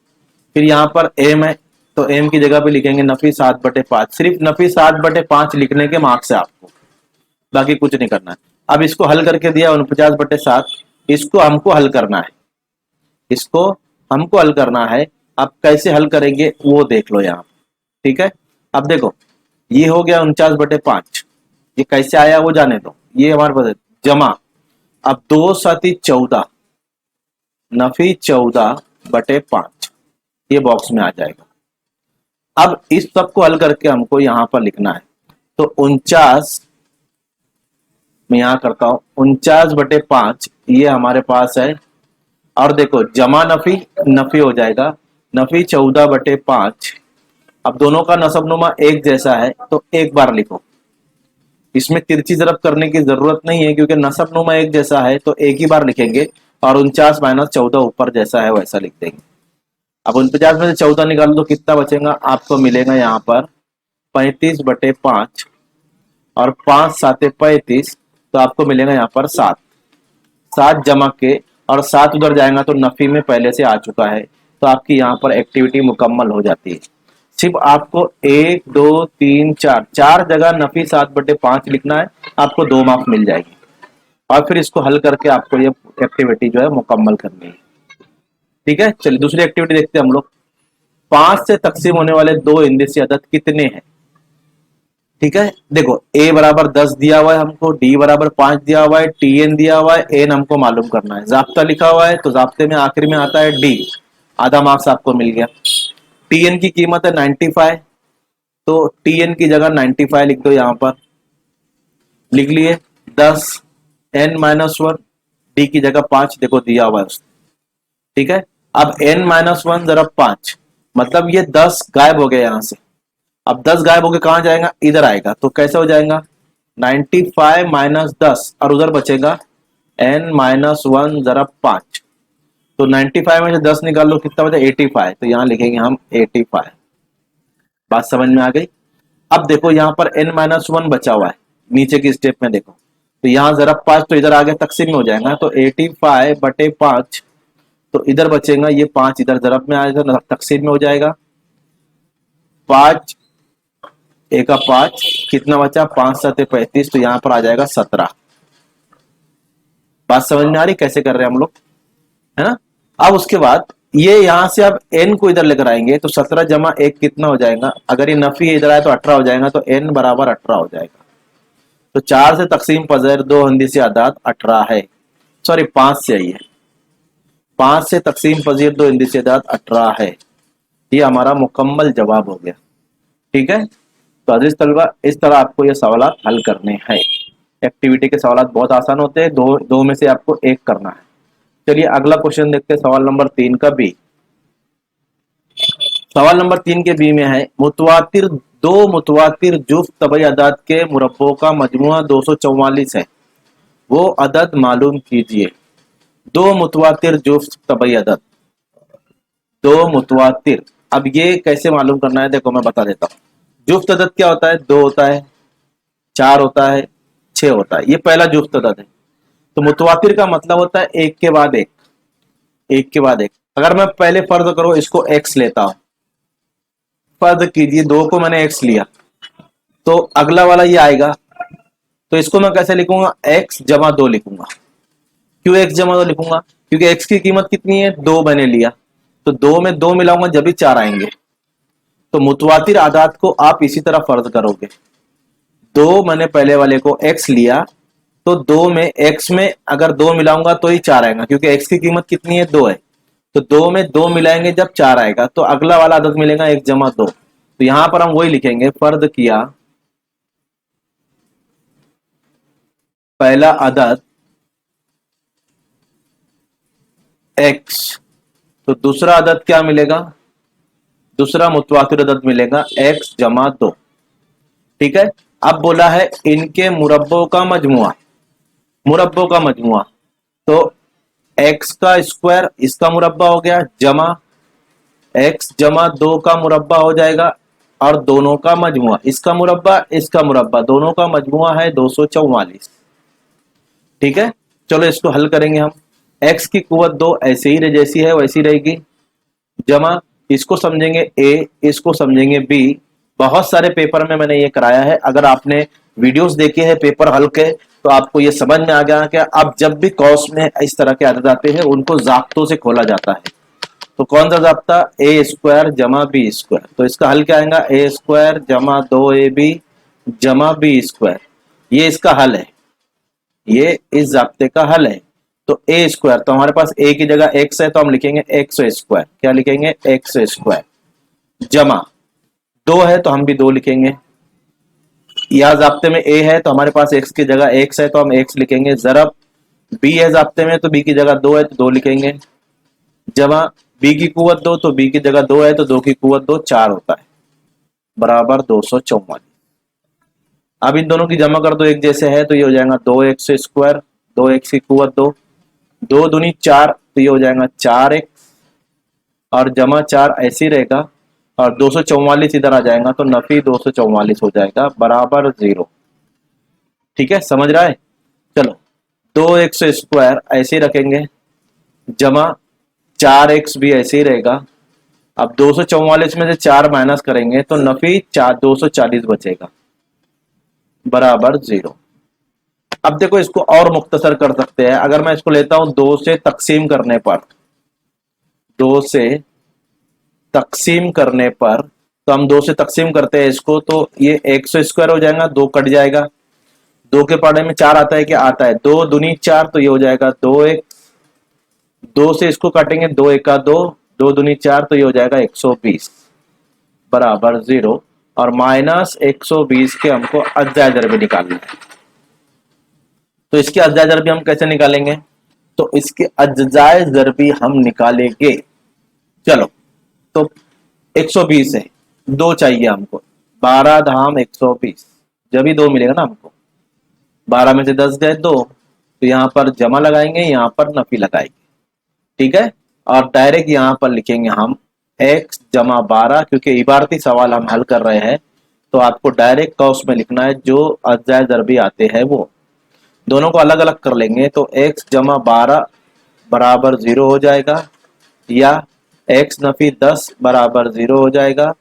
फिर यहाँ पर m है तो m की जगह पे लिखेंगे नफी 7/5। सिर्फ नफी 7/5 लिखने के मार्क्स है आपको, बाकी कुछ नहीं करना है। अब इसको हल करके दिया 49/7, इसको हमको हल करना है, इसको हमको हल करना है। अब कैसे हल करेंगे वो देख लो यहाँ, ठीक है। अब देखो ये हो गया 49/5, ये कैसे आया वो जाने दो। ये हमारे पास जमा, अब 2 7 14 नफी 14/5 ये बॉक्स में आ जाएगा। अब इस सब को हल करके हमको यहाँ पर लिखना है। तो 49 मैं यहाँ करता हूँ, 49/5 ये हमारे पास है। और देखो जमा नफी नफी हो जाएगा, नफी 14/5। अब दोनों का नसबनुमा एक जैसा है तो एक बार लिखो, इसमें तिरछी ज़रब करने की जरूरत नहीं है क्योंकि नसबनुमा एक जैसा है तो एक ही बार लिखेंगे। और 49 - 14 ऊपर जैसा है वैसा लिख देंगे। अब 49 में से 14 निकालो तो कितना बचेगा? आपको मिलेगा यहाँ पर 35/5 और 5 7 35, तो आपको मिलेगा यहाँ पर 7। 7 जमा के और 7 उधर जाएगा तो नफी में पहले से आ चुका है, तो आपकी यहाँ पर एक्टिविटी मुकम्मल हो जाती है। सिर्फ आपको 1 2 3 4 जगह नफी 7/5 लिखना है, आपको 2 मार्क्स मिल जाएगी। और फिर इसको हल करके आपको ये एक्टिविटी जो है मुकम्मल करनी है। ठीक है, चलिए दूसरी एक्टिविटी देखते हैं हम लोग। 5 से तकसीम होने वाले दो इंदिसी अदद कितने हैं? ठीक है, देखो a बराबर 10 दिया हुआ है हमको, d बराबर 5 दिया हुआ है, tn दिया हुआ है, n हमको मालूम करना है। जाब्ता लिखा हुआ है तो जाब्ते में आखिर में आता है d, आधा मार्क्स आपको मिल गया। tn की कीमत है 95, तो tn की जगह 95 लिख दो, यहां पर लिख लिए 10 n माइनस 1, d की जगह 5 देखो दिया हुआ है उसने। ठीक है, अब n माइनस 1 जरा 5, मतलब ये 10 गायब हो गया यहां से। अब 10 गायब होके कहां जाएगा? इधर आएगा, तो कैसे हो जाएगा? 95 माइनस 10 और उधर बचेगा n माइनस 1 जरा 5, तो 95 में से 10 निकाल लो, कितना बचा? 85, तो यहां लिखेंगे हम 85। बात समझ में आ गई? अब देखो यहां पर n माइनस 1 बचा हुआ है, नीचे की स्टेप में देखो, तो यहां जरा 5 तो इधर आ गया, तकसीम में हो जाएगा, तो 85 बटे 5, तो इधर बचेगा ये 5, इधर जरब में आएगा, तकसीम में हो जाएगा। 5 एका 5, कितना बचा? 5 7 35, तो यहां पर आ जाएगा 17। बात समझ में आ रही कैसे कर रहे हैं हम लोग, है ना? अब उसके बाद ये यहां से अब n को इधर लेकर आएंगे, तो 17 जमा 1 कितना हो जाएगा? अगर ये नफी इधर आए तो 18 हो जाएगा, तो n बराबर 18 हो जाएगा। तो 4 से तकसीम पज़ेर दो हिंदीसी अदाद 18 है, सॉरी 5 से आई है, 5 से तकसीम पजीर दो हिंदीसी अदाद 18 है। ये हमारा मुकम्मल जवाब हो गया। ठीक है, तो अजीज तलबा इस तरह आपको ये सवाल हल करने हैं। एक्टिविटी के सवाल बहुत आसान होते हैं, दो में से आपको एक करना है। चलिए अगला क्वेश्चन देखते हैं, सवाल नंबर 3 का बी। सवाल नंबर 3 के बी में है, दो मुतवातिर जुफ्त तबई अदाद के मुरब्बों का मजमुआ 244 है, वो अदद मालूम कीजिए। दो मुतवातिर जुफ्त तबई अदद, दो मुतवातिर, अब ये कैसे मालूम करना है देखो मैं बता देता हूँ। जुफ्त अदद क्या होता है? 2 होता है, 4 होता है, 6 होता है, ये पहला जुफ्त अदद है। तो मुतवातिर का मतलब होता है एक के बाद एक, एक के बाद एक। अगर मैं पहले फर्ज करो इसको x लेता हूं, फर्ज कीजिए 2 को मैंने x लिया, तो अगला वाला ये आएगा, तो इसको मैं कैसे लिखूंगा? x जमा 2 लिखूंगा। क्यों x जमा 2 लिखूंगा? क्योंकि x की कीमत कितनी है? 2 मैंने लिया, तो 2 में 2 मिलाऊंगा जब भी 4 आएंगे। तो मुतवातिर आदाद को आप इसी तरह फर्ज करोगे, 2 मैंने पहले वाले को x लिया, तो 2 में x में अगर 2 मिलाऊंगा तो ही 4 आएगा, क्योंकि x की कीमत कितनी है? 2 है, तो 2 में 2 मिलाएंगे जब 4 आएगा, तो अगला वाला अदद मिलेगा 1 जमा 2। तो यहां पर हम वही लिखेंगे, फर्ज किया पहला अदद x, तो दूसरा अदद क्या मिलेगा? दूसरा मुतवातिर अदद मिलेगा x जमा 2। ठीक है, अब बोला है इनके मुरब्बों का मजमुआ, मुरब्बों का मजमुआ, तो x का स्क्वायर इसका मुरब्बा हो गया, जमा x जमा 2 का मुरब्बा हो जाएगा, और दोनों का मजमुआ, इसका मुरब्बा इसका मुरब्बा, दोनों का मजमुआ है 244। ठीक है, चलो इसको हल करेंगे हम। x की कुवत 2 ऐसे ही जैसी है वैसी रहेगी, जमा इसको समझेंगे a, इसको समझेंगे b। बहुत सारे पेपर में मैंने ये कराया है, अगर आपने वीडियोस देखे हैं पेपर हल के, तो आपको ये समझ में आ गया कि अब जब भी कॉस में इस तरह के अदद आते हैं उनको जाब्तों से खोला जाता है। तो कौन सा जाब्ता? ए स्क्वायर जमा बी स्क्वायर, तो इसका हल क्या आएगा? ए स्क्वायर जमा 2ab जमा बी स्क्वायर, ये इसका हल है, ये इस जाब्ते का हल है। तो ए स्क्वायर, तो हमारे पास ए की जगह एक्स है, तो हम लिखेंगे एक्स स्क्वायर, क्या लिखेंगे? एक्स स्क्वायर, जमा 2 है तो हम भी 2 लिखेंगे, या जाब्ते में ए है तो हमारे पास एक्स की जगह एक्स है तो हम एक्स लिखेंगे, जरब बी है जाब्ते में तो बी की जगह 2 है तो 2 लिखेंगे, जमा बी की कुवत 2, तो बी की जगह 2 है तो 2 की कुवत 2 4 होता है, बराबर 244। अब इन दोनों की जमा कर दो, एक जैसे है तो ये हो जाएगा 2x स्क्वायर, 2x की कुवत 2, 2 दूनी 4, तो ये हो जाएगा 4x, और जमा 4 ऐसे ही रहेगा, और 244 इधर आ जाएगा, तो नफी 244 हो जाएगा, बराबर 0। ठीक है, समझ रहा है? चलो 2x स्क्वायर ऐसे ही रखेंगे, जमा 4x भी ऐसे ही रहेगा। अब 244 में से 4 माइनस करेंगे तो नफी 240 बचेगा, बराबर 0। अब देखो इसको और मुख्तसर कर सकते हैं। अगर मैं इसको लेता हूं 2 से तकसीम करने पर, 2 से तकसीम करने पर, तो हम 2 से तकसीम करते हैं इसको, तो ये एक्स स्क्वायर हो जाएगा, 2 कट जाएगा। 2 के पढ़ने में 4 आता है क्या? आता है। 2 दूनी 4, तो ये हो जाएगा 2x। 2 से इसको काटेंगे, 2 एका 2, 2 दूनी 4, तो ये हो जाएगा 120 बराबर 0। और माइनस 120 के हमको अज्जाए ज़रबी निकालना है। तो इसके अज्जाए ज़रबी हम कैसे निकालेंगे? तो इसके अज्जाए ज़रबी हम निकालेंगे, चलो तो 120 है, 2 चाहिए हमको, 12 धाम 120, जब ही 2 मिलेगा ना हमको। 12 में से 10 गए 2, तो यहाँ पर जमा लगाएंगे, यहाँ पर नफी लगाएंगे, ठीक है। और डायरेक्ट यहाँ पर लिखेंगे हम x जमा 12, क्योंकि इबारती सवाल हम हल कर रहे हैं, तो आपको डायरेक्ट कौस में लिखना है जो अज्जाए ज़रबी आते हैं वो। दोनों को अलग अलग कर लेंगे, तो x जमा 12 बराबर 0 हो जाएगा, या x नफी 10 बराबर 0 हो जाएगा।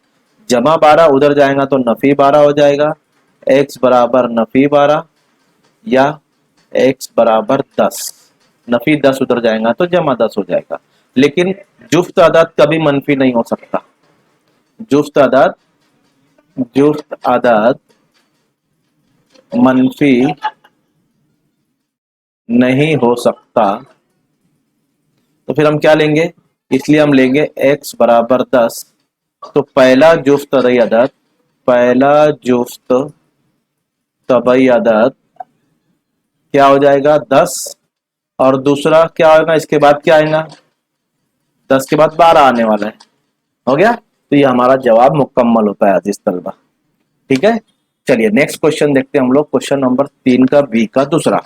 जमा 12 उधर जाएगा तो नफी 12 हो जाएगा, x बराबर नफी 12, या x बराबर 10, नफी 10 उधर जाएगा तो जमा 10 हो जाएगा। लेकिन जुफ्त आदाद कभी मनफी नहीं हो सकता। जुफ्त आदाद मनफी नहीं हो सकता, तो फिर हम क्या लेंगे? इसलिए हम लेंगे x बराबर 10। तो पहला जुफ्त तबई अदद, पहला जुफ्त तबई अदद क्या हो जाएगा? 10। और दूसरा क्या होगा? इसके बाद क्या आएगा? 10 के बाद 12 आने वाला है। हो गया? तो ये हमारा जवाब मुकम्मल होता है अजीज तलबा, ठीक है। चलिए नेक्स्ट क्वेश्चन देखते हैं हम लोग। क्वेश्चन नंबर 3 का बी का दूसरा,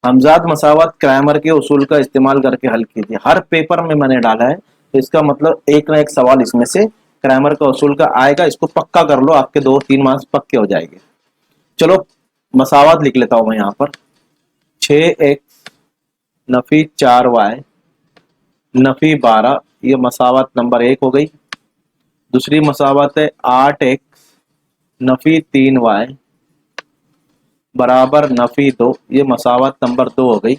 हमजाद मसावत क्रैमर के उसूल का इस्तेमाल करके हल कीजिए। हर पेपर में मैंने डाला है, तो इसका मतलब एक ना एक सवाल इसमें से क्रैमर का उसूल का आएगा। इसको पक्का कर लो, आपके 2-3 मार्क्स पक्के हो जाएंगे। चलो मसावत लिख लेता हूं मैं यहाँ पर। 6x नफी 4y नफी 12, ये मसावत नंबर 1 हो गई। दूसरी मसावत है 8x नफी 3y बराबर नफी 2, ये मसावत नंबर 2 हो गई।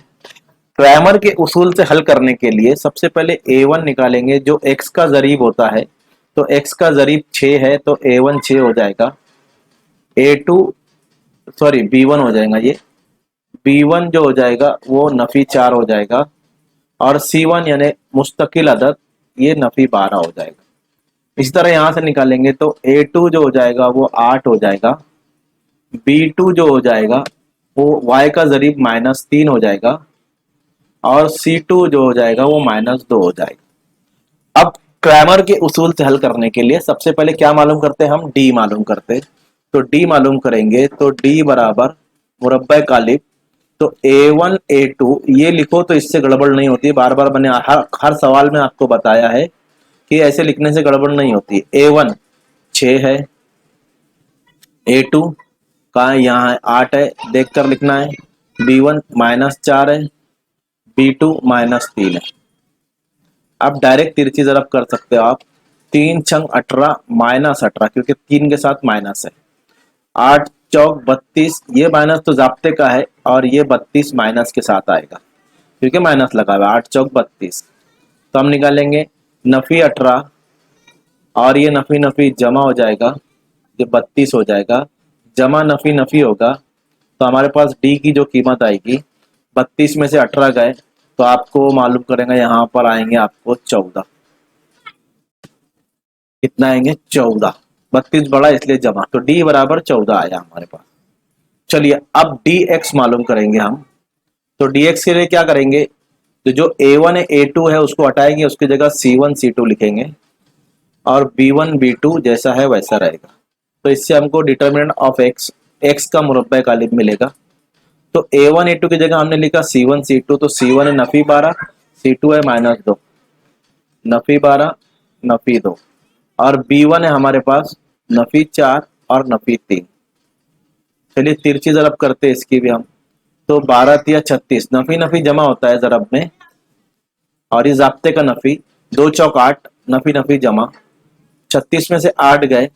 क्रैमर के उसूल से हल करने के लिए सबसे पहले a1 निकालेंगे, जो x का जरीब होता है। तो x का जरीब 6 है, तो a1 6 हो जाएगा। a2 सॉरी b1 हो जाएगा, ये b1 जो हो जाएगा वो नफी 4 हो जाएगा। और c1 यानी मुस्तकिल अदद, ये नफी 12 हो जाएगा। इसी तरह यहां से निकालेंगे तो a2 जो हो जाएगा वो 8 हो जाएगा। b2 जो हो जाएगा वो y का जरीब -3 हो जाएगा। और c2 जो हो जाएगा वो -2 हो जाएगा। अब क्रैमर के उसूल से हल करने के लिए सबसे पहले क्या मालूम करते हैं? हम d मालूम करते हैं। तो d मालूम करेंगे, तो d बराबर मुरब्बा कालिब, तो a1 a2 ये लिखो, तो इससे गड़बड़ नहीं होती। बार बार मैंने हर सवाल में आपको बताया है कि ऐसे लिखने से गड़बड़ नहीं होती। a1 6 है, a2 कहाँ है? यहाँ है, 8 है, देख कर लिखना है। b1 -4 है, b2 -3 है। अब डायरेक्ट तिरछी ज़रब कर सकते हो आप। 3 छंग 18 -18, क्योंकि 3 के साथ माइनस है। 8 चौक 32, ये माइनस तो जाब्ते का है, और ये 32 माइनस के साथ आएगा क्योंकि माइनस लगा हुआ है। 8 चौक 32, तो हम निकालेंगे नफी 18, और ये नफी नफी जमा हो जाएगा, ये 32 हो जाएगा। जमा नफी नफी होगा, तो हमारे पास डी की जो कीमत आएगी, 32 में से 18 गए तो आपको मालूम करेंगे, यहाँ पर आएंगे आपको 14। कितना आएंगे? 14। 32 बड़ा इसलिए जमा, तो डी बराबर 14 आया हमारे पास। चलिए अब डी एक्स मालूम करेंगे हम। तो डी एक्स के लिए क्या करेंगे? तो जो a1 है a2 है उसको हटाएंगे, उसकी जगह c1 c2 लिखेंगे, और b1 b2 जैसा है वैसा रहेगा। तो इससे हमको डिटर्मिनेंट ऑफ x, x का मुरब्बा कालिब मिलेगा। तो a1 a2 की जगह हमने लिखा c1 c2, तो c1 है नफी 12, c2 है -2, नफी 12 नफी 2, और b1 है हमारे पास नफी 4 और नफी 3। चलिए तिरछी ज़रब करते हैं इसकी भी हम। तो 12 तिया 36, नफी नफी जमा होता है ज़रब में, और ये ज़ाब्ते का नफी। 2 चौक 8, नफी नफी जमा। 36 में से 8 गए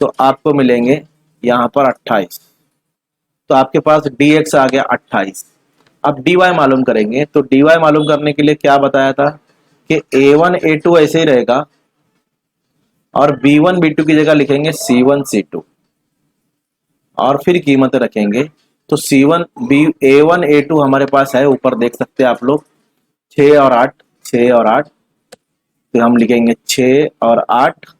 तो आपको मिलेंगे यहाँ पर 28। तो आपके पास dx आ गया 28। अब dy मालूम करेंगे, तो dy मालूम करने के लिए क्या बताया था कि a1 a2 ऐसे ही रहेगा और b1 b2 की जगह लिखेंगे c1 c2 और फिर कीमत रखेंगे। तो c1 b a1 a2 हमारे पास है, ऊपर देख सकते हैं आप लोग 6 और 8, 6 और 8, तो हम लिखेंगे 6 और 8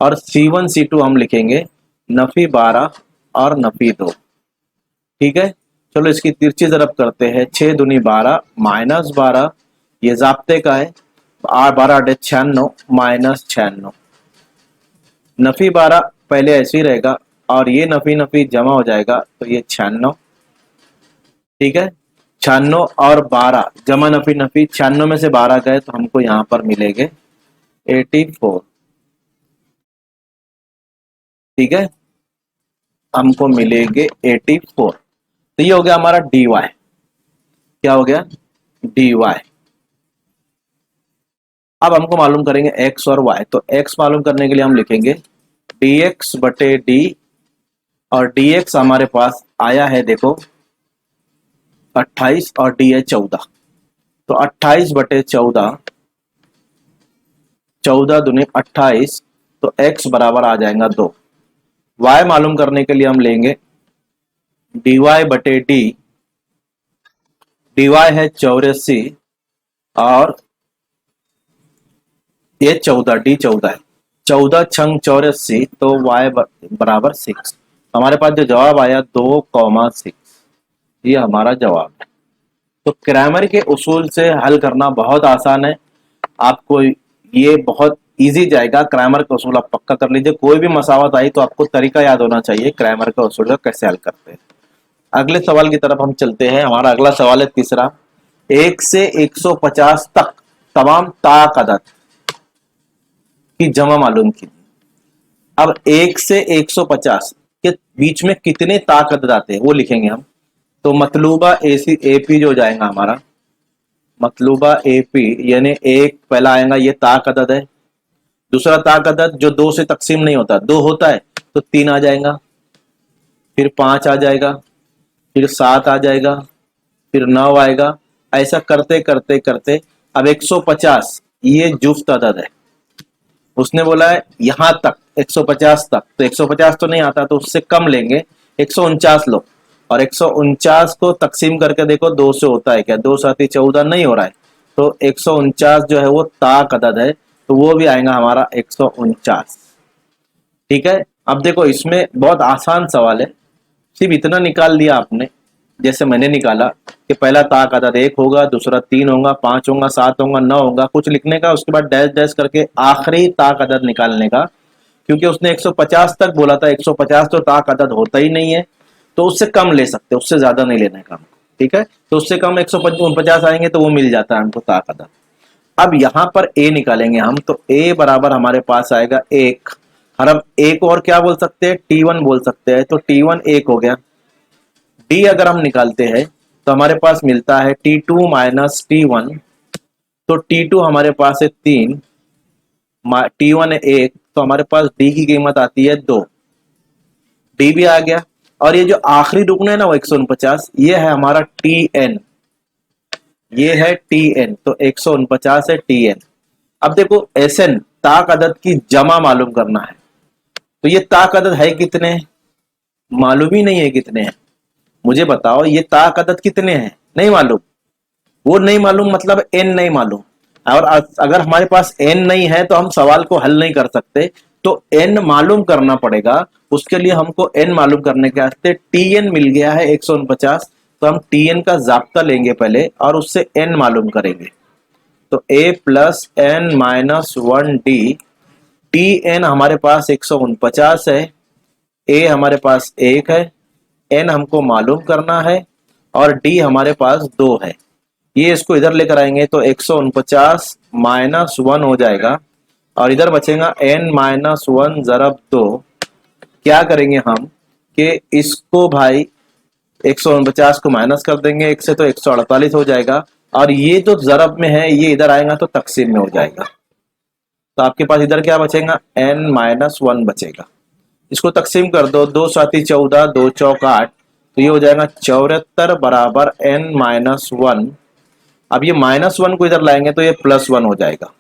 और c1 c2 हम लिखेंगे नफी 12 और नफी 2। ठीक है, चलो इसकी तिरछी ज़रब करते हैं। 6 दूनी 12 माइनस 12, ये जाब्ते का है, 12 8 96 माइनस 96, नफी 12 पहले ऐसे ही रहेगा और ये नफी नफी जमा हो जाएगा तो ये 96। ठीक है, 96 और 12 जमा नफी नफी, 96 में से 12 गए तो हमको यहाँ पर मिलेंगे 84। ठीक है, हमको मिलेंगे 84। तो ये हो गया हमारा dy। क्या हो गया? dy। अब हमको मालूम करेंगे x और y। तो x मालूम करने के लिए हम लिखेंगे dx बटे d, और dx हमारे पास आया है देखो 28 और d है 14, तो 28 बटे 14, 14 दूनी 28, तो x बराबर आ जाएगा 2। y मालूम करने के लिए हम लेंगे dy बटे d, dy है 84 और ये 14, डी 14 है, 14 छंग 84, तो y बराबर 6। हमारे पास जो जवाब आया 2,6, ये हमारा जवाब है। तो क्रैमर के उसूल से हल करना बहुत आसान है, आपको ये बहुत इजी जाएगा। क्रैमर का उसूल आप पक्का कर लीजिए, कोई भी मसावत आई तो आपको तरीका याद होना चाहिए क्रैमर का उसूल का कैसे हल करते हैं। अगले सवाल की तरफ हम चलते हैं। हमारा अगला सवाल है तीसरा, 1 से 150 तक तमाम ताक अदद की जमा मालूम की। अब 1 से 150 के बीच में कितने ताक अदद आते हैं वो लिखेंगे हम। तो मतलूबा एसी एपी जो हो जाएगा हमारा, मतलूबा एपी यानी एक पहला आएगा, ये ताक अदद है। दूसरा ताक अदद जो 2 से तकसीम नहीं होता, 2 होता है तो 3 आ जाएगा, फिर 5 आ जाएगा, फिर 7 आ जाएगा, फिर 9 आएगा। ऐसा करते करते करते अब 150 ये जुफ्त अदद है। उसने बोला है यहां तक 150 तक, तो 150 तो नहीं आता, तो उससे कम लेंगे, 149 लो, और 149 को तकसीम करके देखो 2 से होता है क्या? 2 साथी 14 नहीं हो रहा है, तो 149 जो है वो ताक अदद है, तो वो भी आएगा हमारा 149। ठीक है, अब देखो इसमें बहुत आसान सवाल है, सिर्फ इतना निकाल दिया आपने जैसे मैंने निकाला कि पहला ताक अदद 1 होगा, दूसरा 3 होगा, 5 होगा, 7 होगा, 9 होगा, कुछ लिखने का, उसके बाद डैश डैश करके आखिरी ताक अदद निकालने का। क्योंकि उसने 150 तक बोला था, 150 तो ताक अदद होता ही नहीं है, तो उससे कम ले सकते, उससे ज्यादा नहीं लेने का। ठीक है, तो उससे कम 149 आएंगे तो वो मिल जाता है हमको ताक अदद। अब यहाँ पर a निकालेंगे हम, तो a बराबर हमारे पास आएगा 1, और अब a को और क्या बोल सकते हैं? T1 बोल सकते हैं, तो T1 1 हो गया। d अगर हम निकालते हैं तो हमारे पास मिलता है T2 माइनस T1, तो T2 हमारे पास है 3, T1 है 1, तो हमारे पास d की कीमत आती है 2, d भी आ गया। और ये जो आखिरी रुकन है ना वो 149, ये है हमारा Tn, ये है Tn, तो 149 है Tn। अब देखो Sn ताक अदद की जमा मालूम करना है, तो ये ताक अदद है कितने? मालूम ही नहीं है कितने हैं। मुझे बताओ ये ताक अदद कितने हैं? नहीं मालूम। वो नहीं मालूम मतलब n नहीं मालूम, और अगर हमारे पास n नहीं है तो हम सवाल को हल नहीं कर सकते, तो n मालूम करना पड़ेगा। उसके लिए हमको n मालूम करने के वास्ते Tn मिल गया है 149, तो हम Tn का जाब्ता लेंगे पहले और उससे n मालूम करेंगे। तो a plus n minus 1d, Tn हमारे पास 149 है, a हमारे पास 1 है, n हमको मालूम करना है, और d हमारे पास 2 है। ये इसको इधर लेकर आएंगे तो 149 माइनस 1 हो जाएगा, और इधर बचेगा n माइनस 1 ज़रब 2। क्या करेंगे हम कि इसको भाई 149 को माइनस कर देंगे 1 से, तो 148 हो जाएगा, और ये जो ज़रब में है ये इधर आएगा तो तकसीम में हो जाएगा। तो आपके पास इधर क्या बचेगा? n माइनस 1 बचेगा। इसको तकसीम कर दो, 2 साथी 14, 2 चौक 8, तो ये हो जाएगा 74 बराबर n-1। अब ये -1 को इधर लाएंगे तो ये +1 हो जाएगा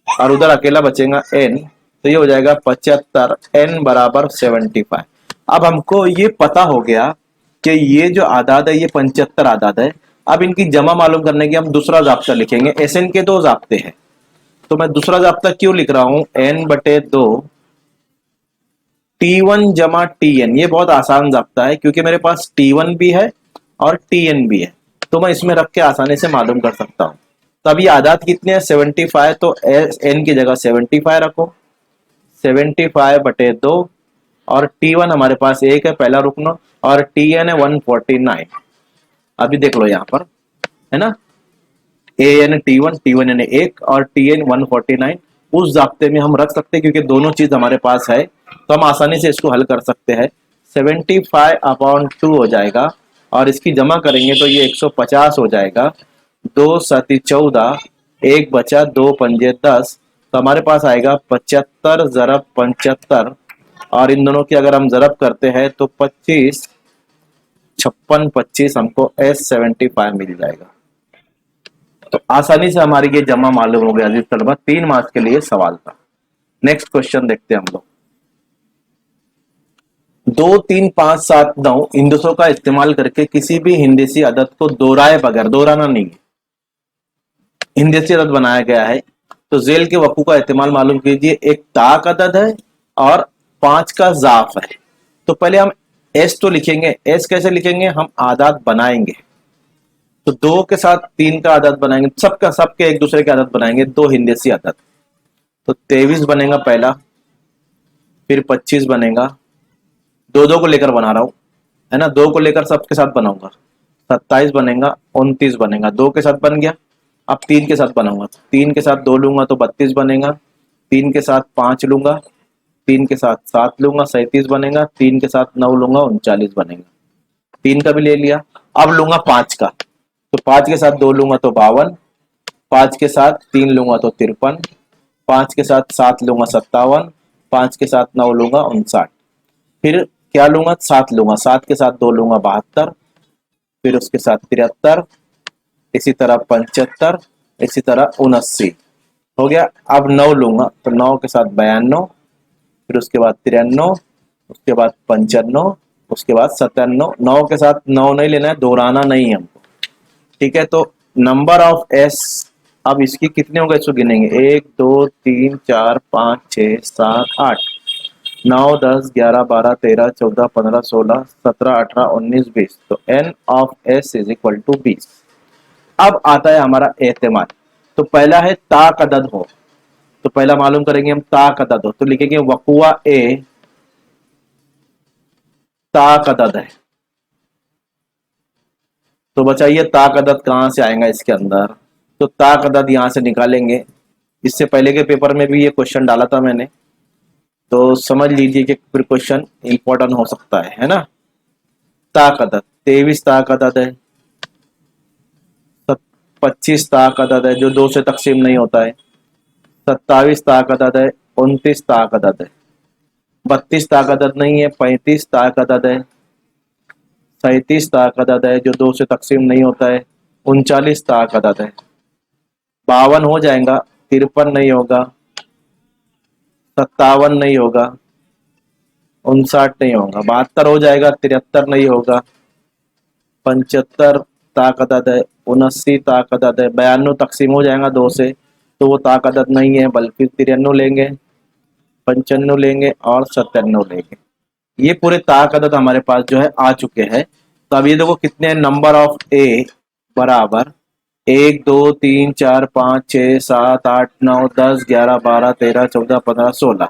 और उधर अकेला बचेगा n, तो ये हो जाएगा 75, n बराबर 75। अब हमको ये पता हो गया कि ये जो आदाद है ये 75 आदाद है। अब इनकी जमा मालूम करने की हम दूसरा जाब्ता लिखेंगे। SN के दो जाब्ते हैं, तो मैं दूसरा जाब्ता क्यों लिख रहा हूं, n/2 T1 जमा Tn। ये बहुत आसान जाब्ता है क्योंकि मेरे पास T1 भी है और Tn भी है, तो मैं इसमें रख के आसानी से मालूम कर सकता हूं। तो अभी आदाद कितने हैं, 75, तो n की जगह 75 रखो, 75/2 और T1 हमारे पास एक है, पहला रुकना, और Tn है 149। अभी देख लो यहाँ पर है ना, an T1 T1 यानी एक और Tn 149 उस जाब्ते में हम रख सकते हैं क्योंकि दोनों चीज हमारे पास है, तो हम आसानी से इसको हल कर सकते हैं। 75/2 हो जाएगा और इसकी जमा करेंगे तो ये 150 हो जाएगा। 2 7 14, एक बचा, 2 पंजे 10, तो हमारे पास आएगा 75 ज़रब 75, और इन दोनों की अगर हम ज़रब करते हैं तो 25 56 25 हमको S75 मिल जाएगा। तो आसानी से हमारी ये जमा मालूम हो गया अजीज तलबा। 3 मार्क्स के लिए सवाल था। नेक्स्ट क्वेश्चन देखते हैं हम लोग। 2 3 5 7 9 इंदसों का इस्तेमाल करके किसी भी हिंदसी अदद को दोहराए बगैर, दोहराना नहीं है, हिंदसी अदद बनाया गया है, तो जेल के वकू का इस्तेमाल मालूम कीजिए। एक ताक अदद है और 5 का जाफ है। तो पहले हम एस तो लिखेंगे। एस कैसे लिखेंगे, हम आदाद बनाएंगे, तो 2 के साथ 3 का आदत बनाएंगे, सबके एक दूसरे के आदत बनाएंगे, 2 हिंदसी आदत। तो 23 बनेगा पहला, फिर 25 बनेगा, 2 को लेकर बना रहा हूं है ना, 2 को लेकर सबके साथ बनाऊंगा, 27 बनेगा, 29 बनेगा, 2 के साथ बन गया। अब 3 के साथ बनाऊंगा, 3 के साथ 2 लूंगा तो 32 बनेगा, 3 के साथ 5 लूंगा, 3 के साथ 7 लूंगा, 37 बनेगा, 3 के साथ 9 लूंगा, 39 बनेगा। 3 का भी ले लिया। अब लूंगा 5 का, तो 5 के साथ 2 लूंगा तो 52, 5 के साथ 3 लूंगा तो 53, 5 के साथ 7 लूंगा 57, 5 के साथ 9 लूंगा 59, फिर क्या लूंगा, 7 लूंगा, 7 के साथ 2 लूंगा 72, फिर उसके साथ 73, इसी तरह 75, इसी तरह 79 हो गया। अब 9 लूंगा तो 9 के साथ 92, फिर उसके बाद 93, उसके बाद 95, उसके बाद 97। 9 के साथ 9 नहीं लेना है, दोहराना नहीं है हमको, ठीक है। तो नंबर ऑफ एस, अब इसकी कितने होंगे इसको गिनेंगे, 1 2 3 4 5 6 7 8 9 10 11 12 13 14 15 16 17 18 19 20। तो n of s is equal to 20। अब आता है हमारा एहतिमाल। तो पहला है ताक अदद हो, तो पहला मालूम करेंगे हम ताक अदद हो, तो लिखेंगे वकुआ ए ताक अदद है। तो बचाइए ताक अदद कहां से आएगा इसके अंदर, तो ताक अदद यहां से निकालेंगे। इससे पहले के पेपर में भी ये क्वेश्चन डाला था मैंने, तो समझ लीजिए कि फिर क्वेश्चन इंपॉर्टेंट हो सकता है ना। ताक अदद 23 ताक अदद है, 25 ताक अदद है जो 2 से तकसीम नहीं होता है, 27 ताक अदद है, 29 ताक अदद है, 32 ताक अदद नहीं है, 35 ताक अदद है, 37 ताक अदद है जो 2 से तकसीम नहीं होता है, 39 ताक अदद है, 52 हो जाएगा, 53 नहीं होगा, 57 नहीं होगा, 59 नहीं होगा, 72 हो जाएगा, 73 नहीं होगा, 75 ताक अदद है, 79 ताक अदद है, 92 तकसीम हो जाएगा 2 से, तो वो ताक अदद नहीं है, बल्कि 93 लेंगे, 95 लेंगे और 97 लेंगे। ये पूरे ताक अदद हमारे पास जो है आ चुके हैं। तो अब ये देखो कितने, नंबर ऑफ ए बराबर 1 2 3 4 5 6 7 8 9 10 11 12 13 14 15 16।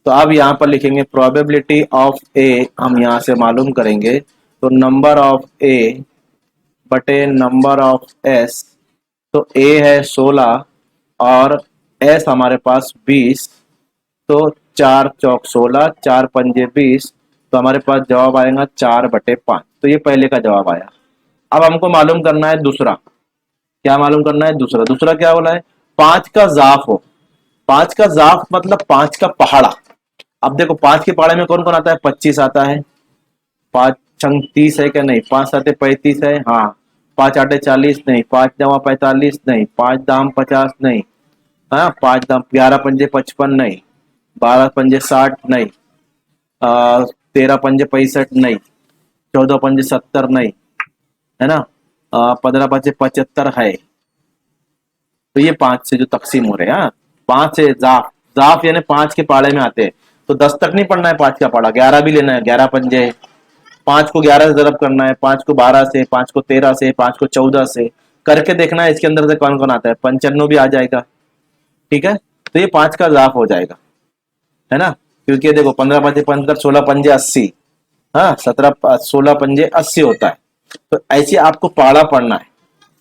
तो अब यहाँ पर लिखेंगे प्रोबेबिलिटी ऑफ ए, हम यहाँ से मालूम करेंगे, तो नंबर ऑफ ए बटे नंबर ऑफ एस। तो ए है 16 और एस हमारे पास 20, तो 4 चौक 16, 4 पंजे 20, तो हमारे पास जवाब आएगा 4/5। तो ये पहले का जवाब आया। अब हमको मालूम करना है दूसरा, क्या मालूम करना है दूसरा, दूसरा क्या बोला है, 5 का जाफ हो। 5 का जाफ मतलब 5 का पहाड़ा। अब देखो 5 के पहाड़े में कौन कौन आता है, 25 आता है, 5 छंग 30 है क्या? नहीं। 5 7 35 है, हाँ। 5 8 40 नहीं। 5 9 45 नहीं। 5 दाम 50 नहीं। हाँ, 5 दाम 11 पंजे 55 नहीं। 12 पंजे 60 नहीं। 13 पंजे 65 नहीं। 14 पंजे 70 नहीं, है ना। 15 पंजे 75 है। तो ये 5 से जो तकसीम हो रहे हैं, हाँ। 5 से जाफ, जाफ यानी 5 के पाड़े में आते हैं। तो 10 तक नहीं पढ़ना है 5 का पाड़ा, 11 भी लेना है। 11 पंजे, 5 को 11 से जरब करना है, 5 को 12 से, 5 को 13 से, 5 को 14 से करके देखना है इसके अंदर से कौन कौन आता है। 95 भी आ जाएगा, ठीक है। तो ये 5 का जाफ हो जाएगा, है ना। क्योंकि देखो 15 पंजे 75, 16 पंजे 80, हाँ। 17 16 पंजे 80 होता है। तो ऐसे आपको पाड़ा पढ़ना है।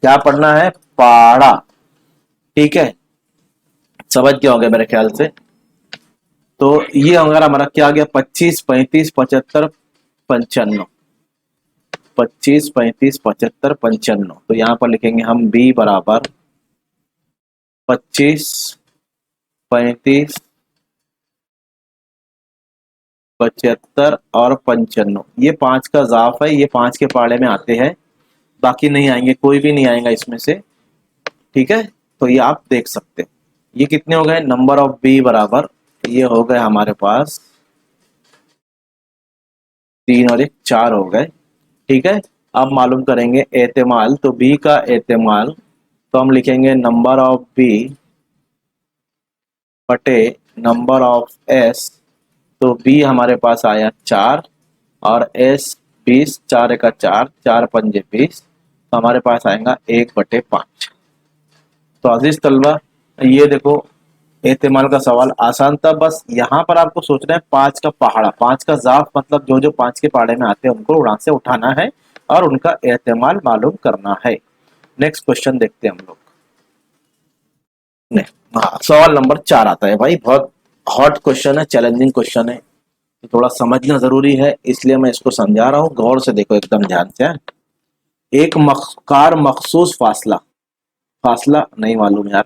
क्या पढ़ना है? पाड़ा, ठीक है। समझ गया होगा मेरे ख्याल से। तो ये अगर हमारा क्या आ गया, 25 35 75 95। 25 35 75 95। तो यहां पर लिखेंगे हम बी बराबर 25 35 75 और 95। ये 5 का जाफ है, ये 5 के पाड़े में आते हैं। बाकी नहीं आएंगे, कोई भी नहीं आएगा इसमें से, ठीक है। तो ये आप देख सकते हैं। ये कितने हो गए? नंबर ऑफ बी बराबर, ये हो गए हमारे पास 3 और 1 4 हो गए, ठीक है। अब मालूम करेंगे एहतिमाल। तो बी का एहतिमाल तो हम लिखेंगे नंबर ऑफ बी बटे नंबर ऑफ एस। तो बी हमारे पास आया 4 और एस 20, 4 का 4, 4 पंजे 20। तो हमारे पास आएगा 1/5। तो अजीज तलबा, ये देखो एहतिमाल का सवाल आसान था। बस यहाँ पर आपको सोचना है 5 का पहाड़ा, 5 का जाफ मतलब जो जो 5 के पहाड़े में आते हैं उनको उड़ान से उठाना है और उनका एहतिमाल मालूम करना है। नेक्स्ट क्वेश्चन देखते हैं हम लोग। हाँ, सवाल नंबर 4 आता है भाई। बहुत हॉट क्वेश्चन है, चैलेंजिंग क्वेश्चन है, तो थोड़ा समझना जरूरी है, इसलिए मैं इसको समझा रहा हूँ। गौर से देखो एकदम ध्यान से। एक कार मखसूस फासला, फासला नहीं मालूम यार,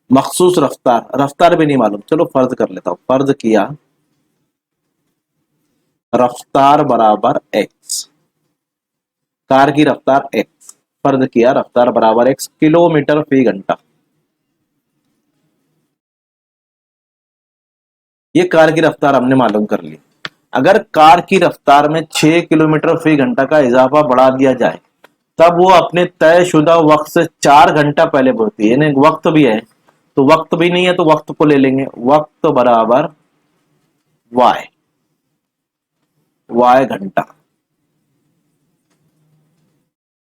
मखसूस रफ्तार, रफ्तार भी नहीं मालूम। चलो फर्ज कर लेता हूं, फर्ज किया रफ्तार बराबर एक्स, कार की रफ्तार एक्स, फर्ज किया रफ्तार बराबर एक्स किलोमीटर फी घंटा। ये कार की रफ्तार हमने मालूम कर ली। अगर कार की रफ्तार में 6 किलोमीटर फी घंटा का इजाफा बढ़ा दिया जाए, तब वो अपने तयशुदा वक्त से 4 घंटा पहले बढ़ती है। यानी वक्त भी है, तो वक्त भी नहीं है तो वक्त को ले लेंगे। वक्त बराबर वाई, वाई घंटा।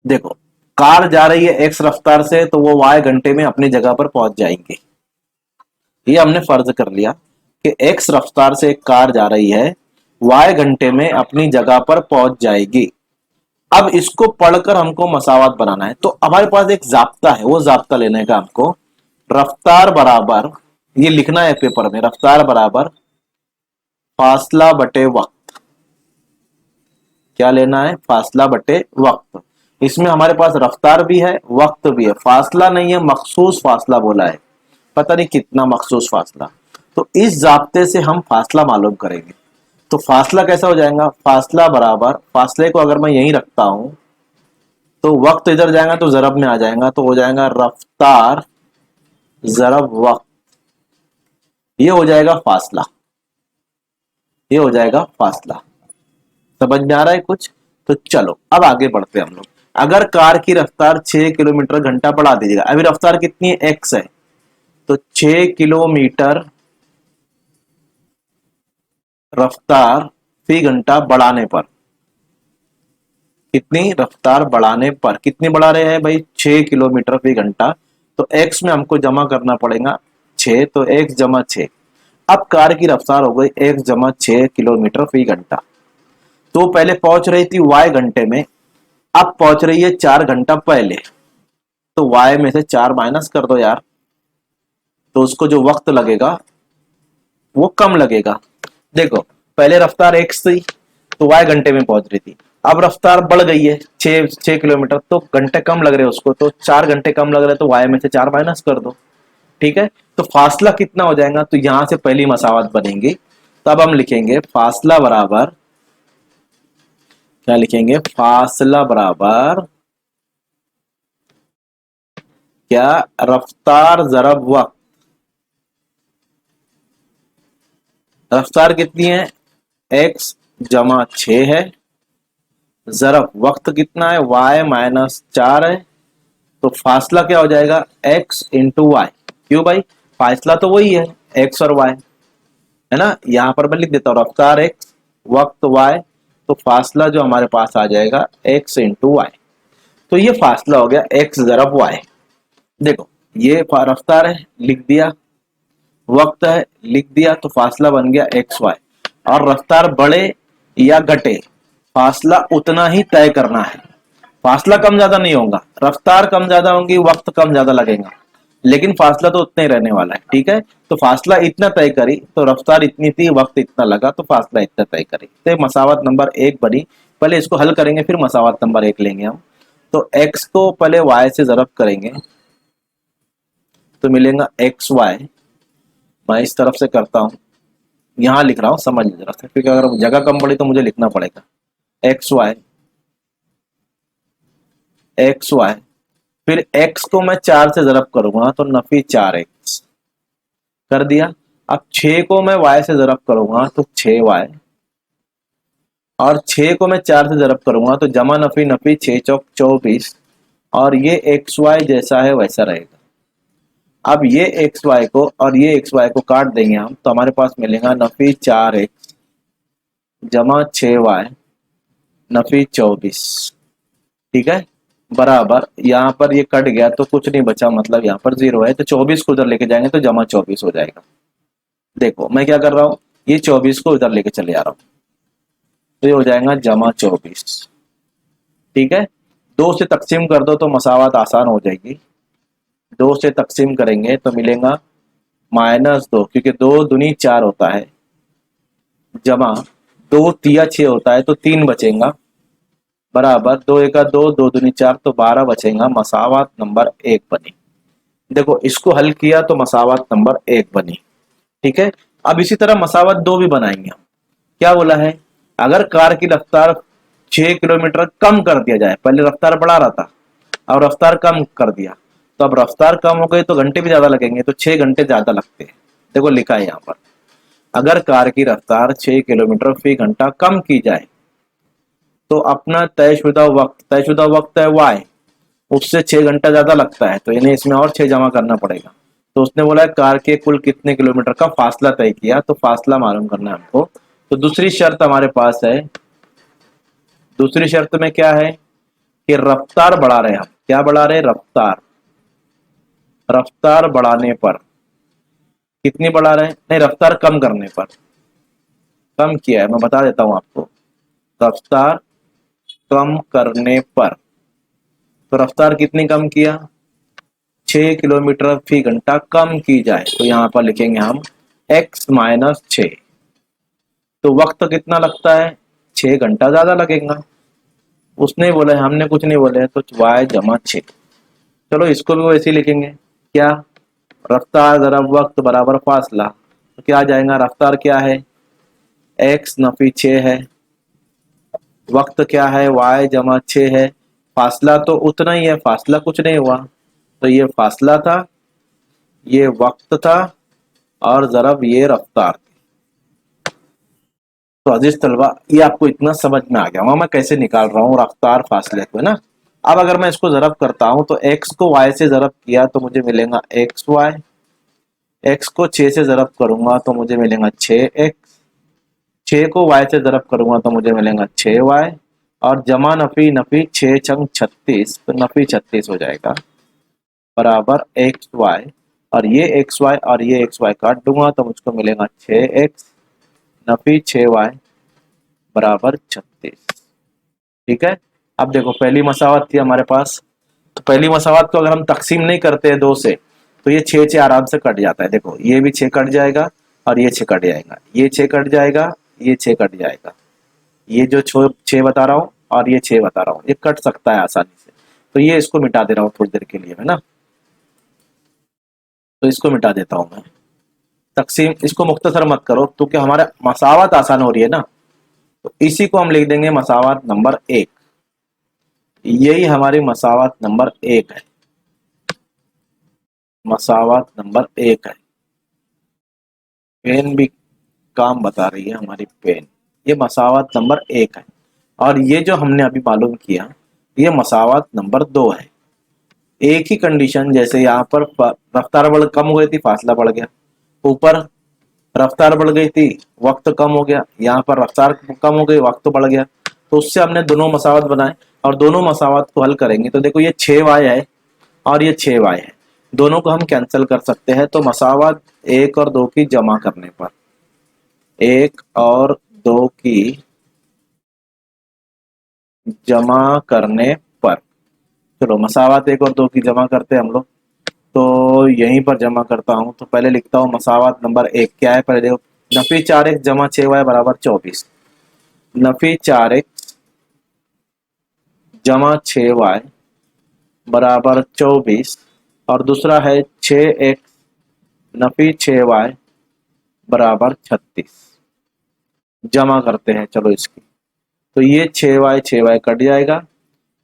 देखो कार जा रही है एक्स रफ्तार से, तो वो वाई घंटे में अपनी जगह पर पहुंच जाएंगे। ये हमने फर्ज कर लिया कि एक्स रफ्तार से एक कार जा रही है, वाई घंटे में अपनी जगह पर पहुंच जाएगी। अब इसको पढ़कर हमको मसावत बनाना है। तो हमारे पास एक जाब्ता है, वो जाब्ता लेने का हमको। रफ्तार बराबर, ये लिखना है पेपर में, रफ्तार बराबर फासला बटे वक्त। क्या लेना है? फासला बटे वक्त। इसमें हमारे पास रफ्तार भी है, वक्त भी है, फासला नहीं है, मखसूस फासला बोला है। पता नहीं कितना मखसूस फासला। तो इस जाब्ते से हम फासला मालूम करेंगे। तो फासला कैसा हो जाएगा? फासला बराबर, फासले को अगर मैं यहीं रखता हूं तो वक्त इधर जाएगा तो जरब में आ जाएगा, तो हो जाएगा रफ्तार जरब वक्त। ये हो जाएगा फासला, ये हो जाएगा फासला। समझ में आ रहा है कुछ? तो चलो अब आगे बढ़ते हैं हम लोग। अगर कार की रफ्तार 6 किलोमीटर घंटा बढ़ा दीजिएगा, अभी रफ्तार कितनी है? एक्स है। तो 6 किलोमीटर रफ्तार फी घंटा बढ़ाने पर, कितनी रफ्तार बढ़ाने पर, कितनी बढ़ा रहे हैं भाई? 6 किलोमीटर फी घंटा। तो एक्स में हमको जमा करना पड़ेगा 6, तो एक्स जमा 6। अब कार की रफ्तार हो गई एक्स जमा 6 किलोमीटर फी घंटा। तो पहले पहुंच रही थी वाई घंटे में, अब पहुंच रही है 4 घंटा पहले। तो वाई में से 4 माइनस कर दो यार, तो उसको जो वक्त लगेगा वो कम लगेगा। देखो पहले रफ्तार एक्स थी तो वाई घंटे में पहुंच रही थी, अब रफ्तार बढ़ गई है 6 किलोमीटर, तो घंटे कम लग रहे हैं उसको, तो 4 घंटे कम लग रहे हैं, तो वाई में से 4 माइनस कर दो, ठीक है। तो फासला कितना हो जाएगा? तो यहां से पहली मसावत बनेगी। तब हम लिखेंगे फासला बराबर क्या लिखेंगे, फासला बराबर क्या, रफ्तार ज़रब वक्त। रफ्तार कितनी है, x जमा 6 है, ज़रब वक्त कितना है, y माइनस 4 है। तो फासला क्या हो जाएगा, x इंटू वाई। क्यों भाई, फासला तो वही है, x और y है ना। यहां पर मैं लिख देता हूं रफ्तार x वक्त y, तो फासला जो हमारे पास आ जाएगा x इंटू वाई। तो ये फासला हो गया x ज़रब y। देखो ये रफ्तार है लिख दिया, वक्त है लिख दिया, तो फासला बन गया एक्स वाई। और रफ्तार बढ़े या घटे, फासला उतना ही तय करना है। फासला कम ज्यादा नहीं होगा, रफ्तार कम ज्यादा होगी, वक्त कम ज्यादा लगेगा, लेकिन फासला तो उतना ही रहने वाला है। ठीक है, तो फासला इतना तय करी तो रफ्तार इतनी थी, वक्त इतना लगा तो फासला इतना तय करी। तो मसावत नंबर 1 बनी। पहले इसको हल करेंगे फिर मसावत नंबर 1 लेंगे हम। तो x को पहले y से ज़रब करेंगे तो मिलेगा एक्स वाई। मैं इस तरफ से करता हूं, यहां लिख रहा हूं, समझ जरा से, क्योंकि अगर जगह कम पड़ी तो मुझे लिखना पड़ेगा। एक्स वाई, एक्स वाई, फिर x को मैं 4 से ज़रब करूंगा तो नफी 4x कर दिया। अब 6 को मैं y से ज़रब करूंगा तो 6y, और 6 को मैं 4 से ज़रब करूंगा तो जमा नफी नफी 6 चौक 24, और ये एक्स वाई जैसा है वैसा रहेगा। अब ये एक्स वाई को और ये एक्स वाई को काट देंगे हम, तो हमारे पास मिलेगा नफी 4x जमा 6y नफी 24। ठीक है, बराबर यहाँ पर ये कट गया तो कुछ नहीं बचा, मतलब यहाँ पर 0 है, तो 24 को उधर लेके जाएंगे तो जमा 24 हो जाएगा। देखो मैं क्या कर रहा हूँ, ये 24 को इधर लेके चले आ रहा हूँ, तो ये हो जाएगा जमा 24। ठीक है, 2 से तकसीम कर दो तो मसावत आसान हो जाएगी। 2 से तकसीम करेंगे तो मिलेगा -2, क्योंकि 2 दूनी 4 होता है, जमा 2 तिया 6 होता है तो 3 बचेगा, बराबर 2 एका 2, 2 दूनी 4, तो 12 बचेगा। मसावत नंबर 1 बनी। देखो इसको हल किया तो मसावत नंबर 1 बनी। ठीक है, अब इसी तरह मसावत 2 भी बनाएंगे हम। क्या बोला है, अगर कार की रफ्तार 6 किलोमीटर कम कर दिया जाए, पहले रफ्तार बढ़ा रहा था और रफ्तार कम कर दिया, तो अब रफ्तार कम हो गई तो घंटे भी ज्यादा लगेंगे, तो 6 घंटे ज्यादा लगते हैं। देखो लिखा है यहाँ पर, अगर कार की रफ्तार 6 किलोमीटर फी घंटा कम की जाए तो अपना तयशुदा वक्त है वाई, उससे 6 घंटा ज्यादा लगता है, तो इन्हें इसमें और 6 जमा करना पड़ेगा। तो उसने बोला है कार के कुल कितने किलोमीटर का फासला तय किया, तो फासला मालूम करना है हमको। तो दूसरी शर्त हमारे पास है, दूसरी शर्त में क्या है कि रफ्तार बढ़ा रहे हैं हम। क्या बढ़ा रहे हैं, रफ्तार। रफ्तार बढ़ाने पर कितनी बढ़ा रहे हैं, नहीं रफ्तार कम करने पर। कम किया है, मैं बता देता हूं आपको, रफ्तार कम करने पर। तो रफ्तार कितनी कम किया, 6 किलोमीटर फी घंटा कम की जाए, तो यहां पर लिखेंगे हम x माइनस 6। तो वक्त कितना लगता है, 6 घंटा ज्यादा लगेगा। उसने बोला है, हमने कुछ नहीं बोले, तो y जमा 6। चलो इसको भी वैसे ही लिखेंगे, क्या, रफ्तार ज़रब वक्त बराबर फासला। तो क्या आ जाएगा, रफ्तार क्या है, x नफी 6 है, वक्त क्या है y जमा 6 है, फासला तो उतना ही है, फासला कुछ नहीं हुआ, तो ये फासला था, ये वक्त था, और ज़रब ये रफ्तार। तो अजीज तलबा ये आपको इतना समझ में आ गया होगा मैं कैसे निकाल रहा हूँ रफ्तार फासले को, है ना। अब अगर मैं इसको ज़रब करता हूँ तो x को y से ज़रब किया तो मुझे मिलेगा एक्स वाई, x को 6 से ज़रब करूंगा तो मुझे मिलेगा 6x, 6 को y से ज़रब करूंगा तो मुझे मिलेगा 6y, और जमा नफी नफी 6 छंग 36, तो नफी 36 हो जाएगा, बराबर एक्स वाई। और ये एक्स वाई और ये एक्स वाई काट दूंगा तो मुझको मिलेगा 6x नफी 6y बराबर 36। ठीक है, अब देखो पहली मसावत थी हमारे पास, तो पहली मसावत को अगर हम तकसीम नहीं करते हैं 2 से, तो ये 6 6 आराम से कट जाता है। देखो ये भी 6 कट जाएगा और ये 6 कट जाएगा, ये 6 कट जाएगा, ये 6 कट जाएगा, ये जो 6 बता रहा हूँ और ये 6 बता रहा हूँ, ये कट सकता है आसानी से। तो ये इसको मिटा दे रहा हूँ थोड़ी देर के लिए, है ना। तो इसको मिटा देता हूँ मैं, तकसीम इसको मुख्तसर मत करो क्योंकि हमारा मसावत आसान हो रही है ना। तो इसी को हम लिख देंगे मसावात नंबर 1। यही हमारी मसावात नंबर 1 है, मसावात नंबर 1 है। पेन भी काम बता रही है हमारी पेन। ये मसावात नंबर 1 है। और ये जो हमने अभी मालूम किया, ये मसावात नंबर 2 है। एक ही कंडीशन, जैसे यहाँ पर रफ्तार बढ़ कम हो गई थी, फासला बढ़ गया। ऊपर रफ्तार बढ़ गई थी, वक्त कम हो गया। यहाँ पर रफ्तार कम हो गई, वक्त बढ़ गया। तो उससे हमने दोनों मसावत बनाए और दोनों मसावत को हल करेंगे तो देखो ये 6y है और ये 6y है, दोनों को हम कैंसिल कर सकते हैं। तो मसावत 1 और 2 की जमा करने पर, 1 और 2 की जमा करने पर, चलो मसावत 1 और 2 की जमा करते हैं हम लोग। तो यहीं पर जमा करता हूं। तो पहले लिखता हूं मसावत नंबर 1 क्या है, पहले देखो। नफी 4x जमा 6y बराबर 24। नफी 4x जमा 6y बराबर 24। और दूसरा है 6x नफी 6y बराबर 36। जमा करते हैं चलो इसकी। तो ये 6y कट जाएगा,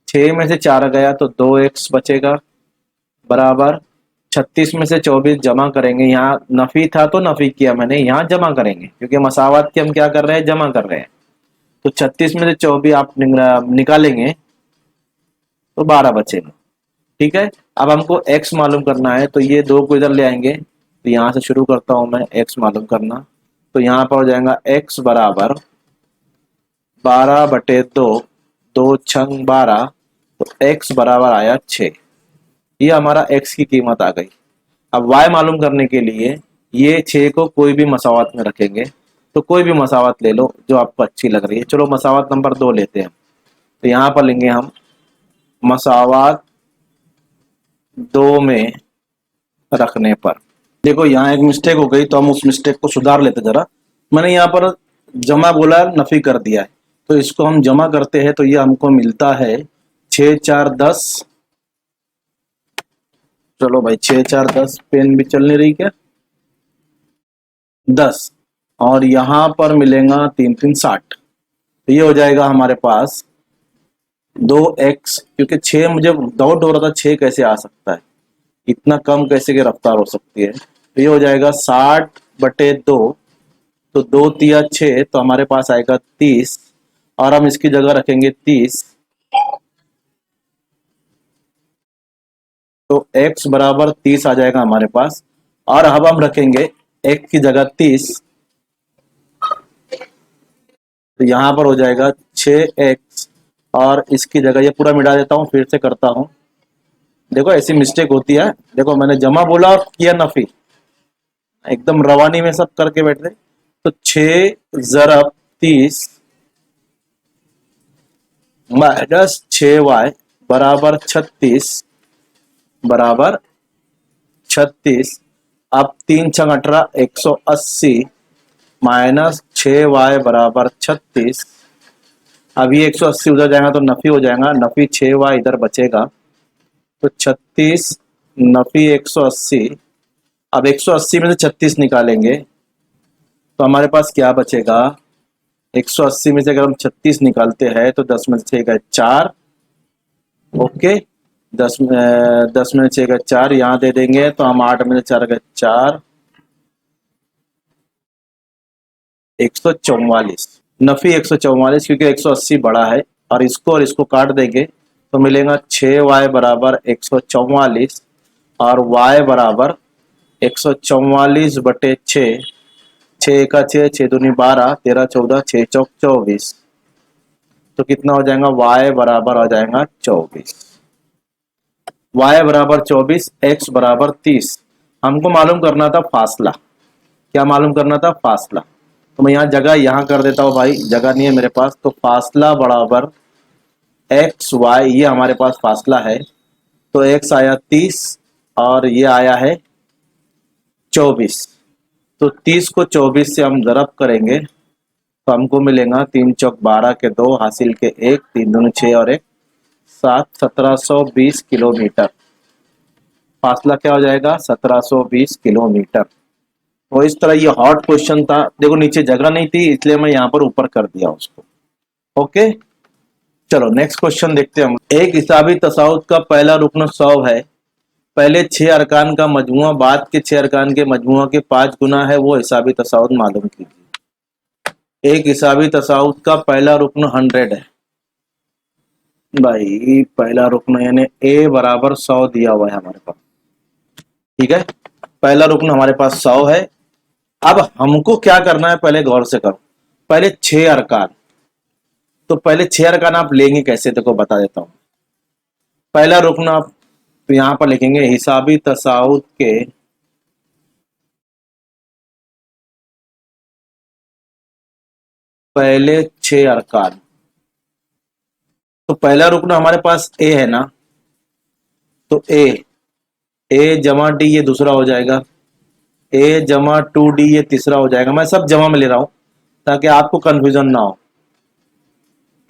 6 में से 4 गया तो 2x बचेगा बराबर 36 में से 24 जमा करेंगे। यहाँ नफी था तो नफी किया मैंने, यहाँ जमा करेंगे क्योंकि मसावत की हम क्या कर रहे हैं, जमा कर रहे हैं। तो 36 में से 24 आप निकालेंगे तो 12 बचेगा। ठीक है, अब हमको x मालूम करना है, तो ये 2 को इधर ले आएंगे। तो यहाँ से शुरू करता हूं मैं x मालूम करना। तो यहाँ पर हो जाएगा x बराबर 12/2, 2 छंग 12, तो x बराबर आया 6। ये हमारा x की कीमत आ गई। अब y मालूम करने के लिए ये 6 को कोई भी मसावत में रखेंगे। तो कोई भी मसावत ले लो जो आपको अच्छी लग रही है। चलो मसावत नंबर 2 लेते हैं। तो यहाँ पर लेंगे हम मसावत 2 में रखने पर। देखो यहाँ एक मिस्टेक हो गई, तो हम उस मिस्टेक को सुधार लेते जरा। मैंने यहाँ पर जमा बोला, नफी कर दिया है। तो इसको हम जमा करते हैं तो ये हमको मिलता है 6 4 10। चलो भाई 6 4 10, पेन भी चल नहीं रही क्या, 10। और यहाँ पर मिलेगा 3 3 60। तो ये हो जाएगा हमारे पास 2x, क्योंकि 6 मुझे डाउट हो रहा था 6 कैसे आ सकता है, इतना कम कैसे की रफ्तार हो सकती है। तो ये हो जाएगा 60/2। तो 2 तिया 6, तो हमारे पास आएगा 30। और हम इसकी जगह रखेंगे 30। तो x बराबर 30 आ जाएगा हमारे पास। और अब हम रखेंगे x की जगह 30। तो यहां पर हो जाएगा 6x। और इसकी जगह ये पूरा मिटा देता हूं, फिर से करता हूं। देखो ऐसी मिस्टेक होती है। देखो मैंने जमा बोला और किया नफी, एकदम रवानी में सब करके बैठ रहे। तो 6 ज़रब 30 माइनस 6y बराबर 36 बराबर 36। अब 3 छंग 18, 180 माइनस 6y बराबर 36। अब ये 180 उधर जाएगा तो नफी हो जाएगा, नफी 6y इधर बचेगा। तो 36 नफी 180। अब 180 में से 36 निकालेंगे तो हमारे पास क्या बचेगा, 180 में से अगर हम 36 निकालते हैं तो 10 में से 6 का 4। ओके, 10 में से 6 का 4 यहाँ दे देंगे तो हम 8 में से 4 का 4, 144। नफी 144, क्योंकि 180 बड़ा है। और इसको काट देंगे तो मिलेगा 6y बराबर 144। और y बराबर 144/6, 6 का 6, 6 दूनी 12, 13 14, 6 चौक 24। तो कितना हो जाएगा, y बराबर हो जाएगा 24। y बराबर 24, x बराबर 30। हमको मालूम करना था फासला। क्या मालूम करना था, फासला। तो मैं यहाँ जगह यहाँ कर देता हूँ भाई, जगह नहीं है मेरे पास। तो फासला बराबर एक्स वाई, ये हमारे पास फासला है। तो x आया 30 और ये आया है 24। तो 30 को 24 से हम ज़रब करेंगे तो हमको मिलेगा 3 चौक 12 के 2, हासिल के 1, 3 दूनी 6 और 1 7, 1720 किलोमीटर। फासला क्या हो जाएगा, 1720 किलोमीटर। तो इस तरह ये हॉट क्वेश्चन था। देखो नीचे जगह नहीं थी इसलिए मैं यहाँ पर ऊपर कर दिया उसको। ओके, चलो नेक्स्ट क्वेश्चन देखते हैं हम। एक हिसाबी तसाउद का पहला रुकन 100 है। पहले 6 अरकान का मजमुआ बाद के 6 अरकान के मजमुआ के 5 गुना है, वो हिसाबी तसाउद मालूम कीजिए। एक हिसाबी तसाउद का पहला रुकन 100 है। भाई पहला रुकन यानी ए बराबर 100 दिया हुआ है हमारे पास। ठीक है, पहला रुकन हमारे पास 100 है। अब हमको क्या करना है, पहले गौर से करो। पहले 6 अरकान, तो पहले 6 अरकान आप लेंगे कैसे, देखो बता देता हूं। पहला रुकन आप तो यहां पर लिखेंगे हिसाबी तसाउद के पहले 6 अरकान। तो पहला रुकन हमारे पास ए है ना, तो ए जमा डी ये दूसरा हो जाएगा, ए जमा 2D ये तीसरा हो जाएगा। मैं सब जमा में ले रहा हूं ताकि आपको कंफ्यूजन ना हो।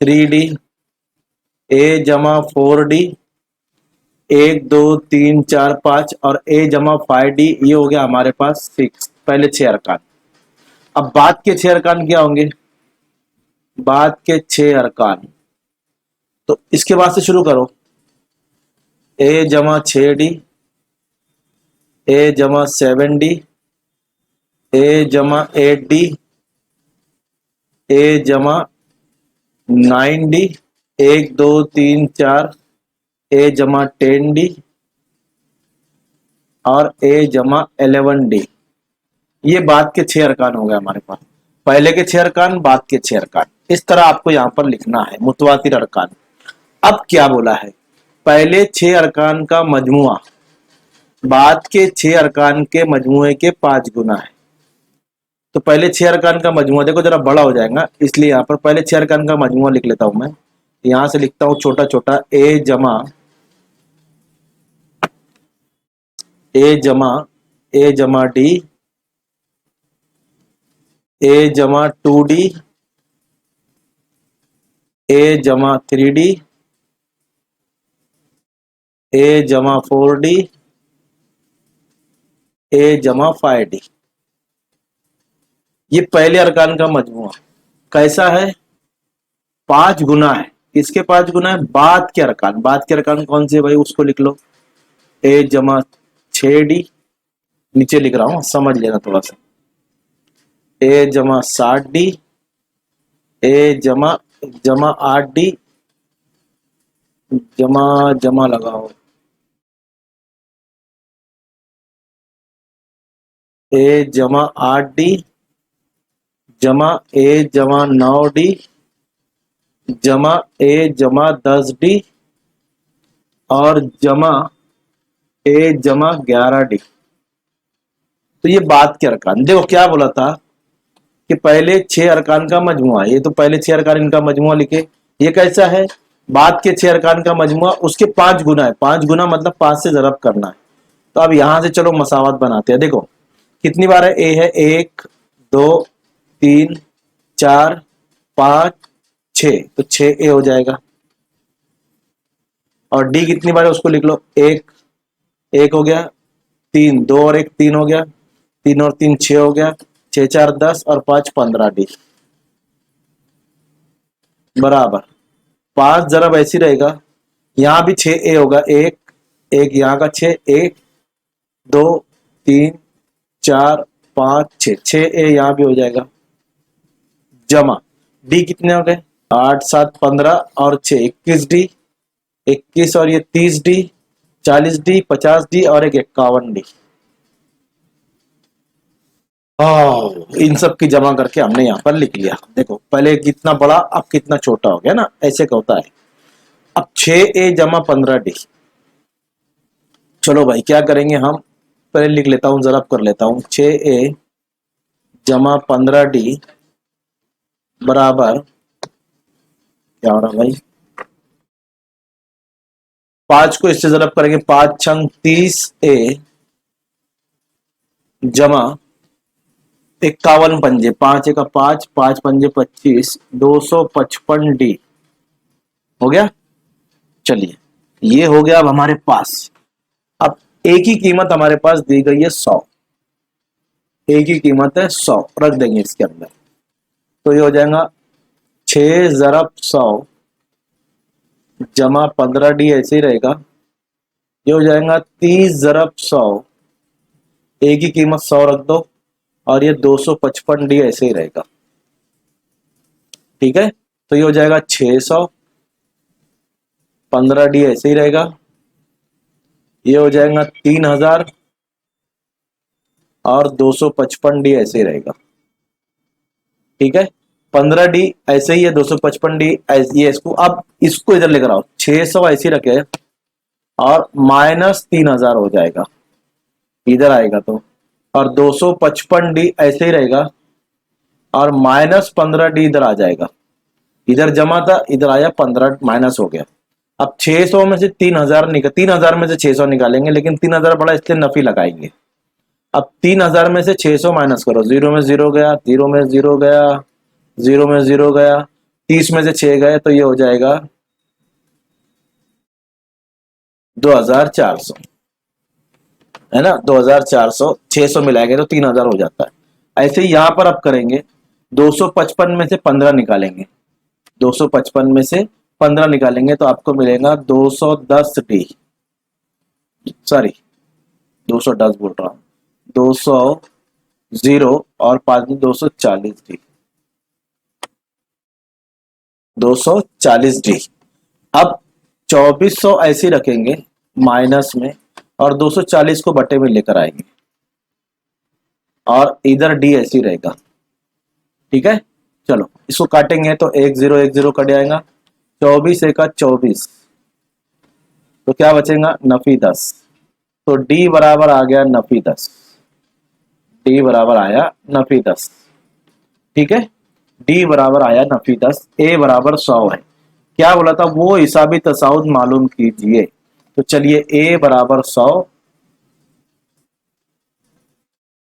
3D, ए जमा 4D, 1 2 3 4 5 और ए जमा 5D ये हो गया हमारे पास 6, पहले 6 अरकान। अब बाद के 6 अरकान क्या होंगे, बाद के 6 अरकान, तो इसके बाद से शुरू करो। ए जमा 6D, ए जमा 7D, ए जमा 8D, ए जमा 9D, 1 2 3 4, ए जमा 10D और ए जमा 11D। ये बाद के 6 अरकान हो गए हमारे पास। पहले के 6 अरकान, बाद के 6 अरकान, इस तरह आपको यहां पर लिखना है मुतवातिर अरकान। अब क्या बोला है, पहले 6 अरकान का मजमुआ बाद के 6 अरकान के मजमुए के 5 गुना है। तो पहले 6 अरकान का मजमुआ देखो जरा बड़ा हो जाएगा, इसलिए यहाँ पर पहले 6 अरकान का मजमुआ लिख लेता हूं मैं। यहां से लिखता हूं छोटा छोटा, ए जमा डी, ए जमा 2D, ए जमा 3D, ए जमा 4D, ए जमा 5D। ये पहले अरकान का मजमुआ कैसा है, 5 गुना है। किसके 5 गुना है, बाद के अरकान। बाद के अरकान कौन से भाई, उसको लिख लो। ए जमा 6D, नीचे लिख रहा हूं समझ लेना थोड़ा सा। ए जमा 7D, ए जमा जमा 8D, जमा जमा लगाओ, ए जमा 8D, जमा ए जमा 9D, जमा ए जमा 10D और जमा ए जमा 11D। तो ये बाद के अरकान। देखो क्या बोला था कि पहले 6 अरकान का मजमुआ, ये तो पहले 6 अरकान इनका मजमुआ लिखे। ये कैसा है, बाद के 6 अरकान का मजमुआ उसके 5 गुना है। 5 गुना मतलब 5 से ज़रब करना है। तो अब यहां से चलो मसावत बनाते हैं। देखो कितनी बार है, ए है 1 2 3 4 5 6, तो 6 ए हो जाएगा। और डी कितनी बार है उसको लिख लो, 1 1 हो गया, 3 2 और 1 3 हो गया, 3 और 3 6 हो गया, 6 4 10 और 5 15D बराबर 5 जरा ऐसी रहेगा। यहां भी 6 ए होगा, 1 1 यहाँ का 6, 1 2 3 4 5 6, 6 ए यहाँ भी हो जाएगा। जमा डी कितने हो गए, 8 7 15 और 6 21D, 21 और ये 30D, 40D, 50D और एक 51D। इन सब की जमा करके हमने यहाँ पर लिख लिया। देखो पहले कितना बड़ा अब कितना छोटा हो गया ना, ऐसे का होता है। अब 6A जमा 15D। चलो भाई क्या करेंगे हम, पहले लिख लेता हूं, जरा कर लेता हूं। 6A जमा 15D बराबर क्या हो रहा भाई, 5 को इससे जरब करेंगे, 5 छंग 30A जमा 51 पंजे, 5 एक 5 5 पंजे 25, 255D हो गया। चलिए ये हो गया अब हमारे पास। अब एक ही कीमत हमारे पास दी गई है 100। ए की कीमत है 100, रख देंगे इसके अंदर। तो ये हो जाएगा 6 ज़रब 100 जमा 15D, ऐसे ही रहेगा। ये हो जाएगा 30 ज़रब 100, ए की कीमत 100 रख दो, और ये 255D ऐसे ही रहेगा। ठीक है, तो ये हो जाएगा 600, 15D ऐसे ही रहेगा। ये हो जाएगा 3000 और 255D ऐसे ही रहेगा। ठीक है, 15D ऐसे ही है, 255D ये इसको, अब इसको इधर लेकर आओ, 600 ऐसे ही रखे और माइनस 3000 हो जाएगा, इधर आएगा तो, और 255D ऐसे ही रहेगा और माइनस 15D इधर आ जाएगा। इधर जमा था, इधर आया 15 माइनस हो गया। अब 600 में से 3000 निकाल, 3000 में से 600 निकालेंगे, लेकिन 3000 बड़ा इसलिए नफी लगाएंगे। अब 3000 में से 600 माइनस करो, 0 में 0 गया, 0 में 0 गया, 0 में 0 गया, 30 में से 6 गए, तो ये हो जाएगा 2400, है ना। 2400, 600 मिलाएंगे तो 3000 हो जाता है। ऐसे ही यहां पर अब करेंगे, 255 में से 15 निकालेंगे, 255 में से 15 निकालेंगे तो आपको मिलेगा 210D, सॉरी 210 बोल रहा हूं, 200 0 और 5 240D, 240D। अब 2400 ऐसे रखेंगे माइनस में, और 240 को बटे में लेकर आएंगे, और इधर D ऐसे ही रहेगा। ठीक है, चलो इसको काटेंगे तो 1 0 1 0 कट जाएगा, 24 1 24, तो क्या बचेगा, नफी 10। तो D बराबर आ गया नफी 10, D बराबर आया नफी 10। ठीक है, D बराबर आया नफी 10, A बराबर 100 है। क्या बोला था, वो हिसाबी तसाउद मालूम कीजिए। तो चलिए A बराबर 100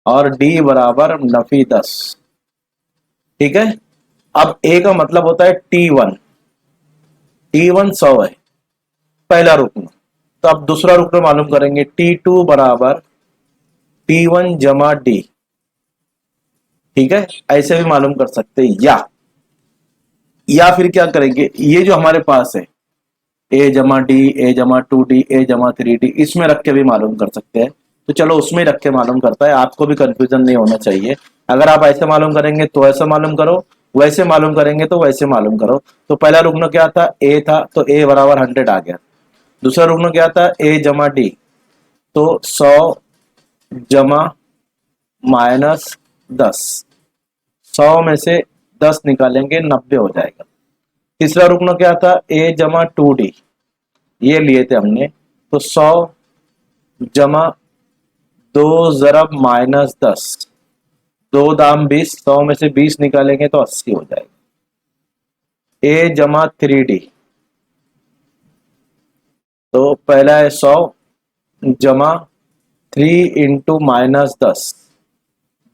और D बराबर नफी 10। ठीक है, अब A का मतलब होता है T1, T1 100 है पहला रुकन। तो अब दूसरा रुकन मालूम करेंगे, T2 बराबर T1 जमा D। ठीक है, ऐसे भी मालूम कर सकते हैं, या फिर क्या करेंगे, ये जो हमारे पास है A जमा D, A जमा 2D, A जमा 3D, इसमें रख के भी मालूम कर सकते हैं। तो चलो उसमें रख के मालूम करता है, आपको भी कंफ्यूजन नहीं होना चाहिए। अगर आप ऐसे मालूम करेंगे तो ऐसे मालूम करो, वैसे मालूम करेंगे तो वैसे मालूम करो। तो पहला रुकना क्या था, A था, तो A बराबर 100 आ गया। दूसरा रुकना क्या था, A जमा D, तो 100 जमा माइनस 10, 100 में से 10 निकालेंगे 90 हो जाएगा। तीसरा रुकना क्या था, A जमा 2D, ये लिए थे हमने, तो 100 जमा 2 ज़रब माइनस 10, 2 दाम 20, 100 में से 20 निकालेंगे तो 80 हो जाएगा। A जमा 3D, तो पहला है 100 जमा 3 इंटू माइनस 10,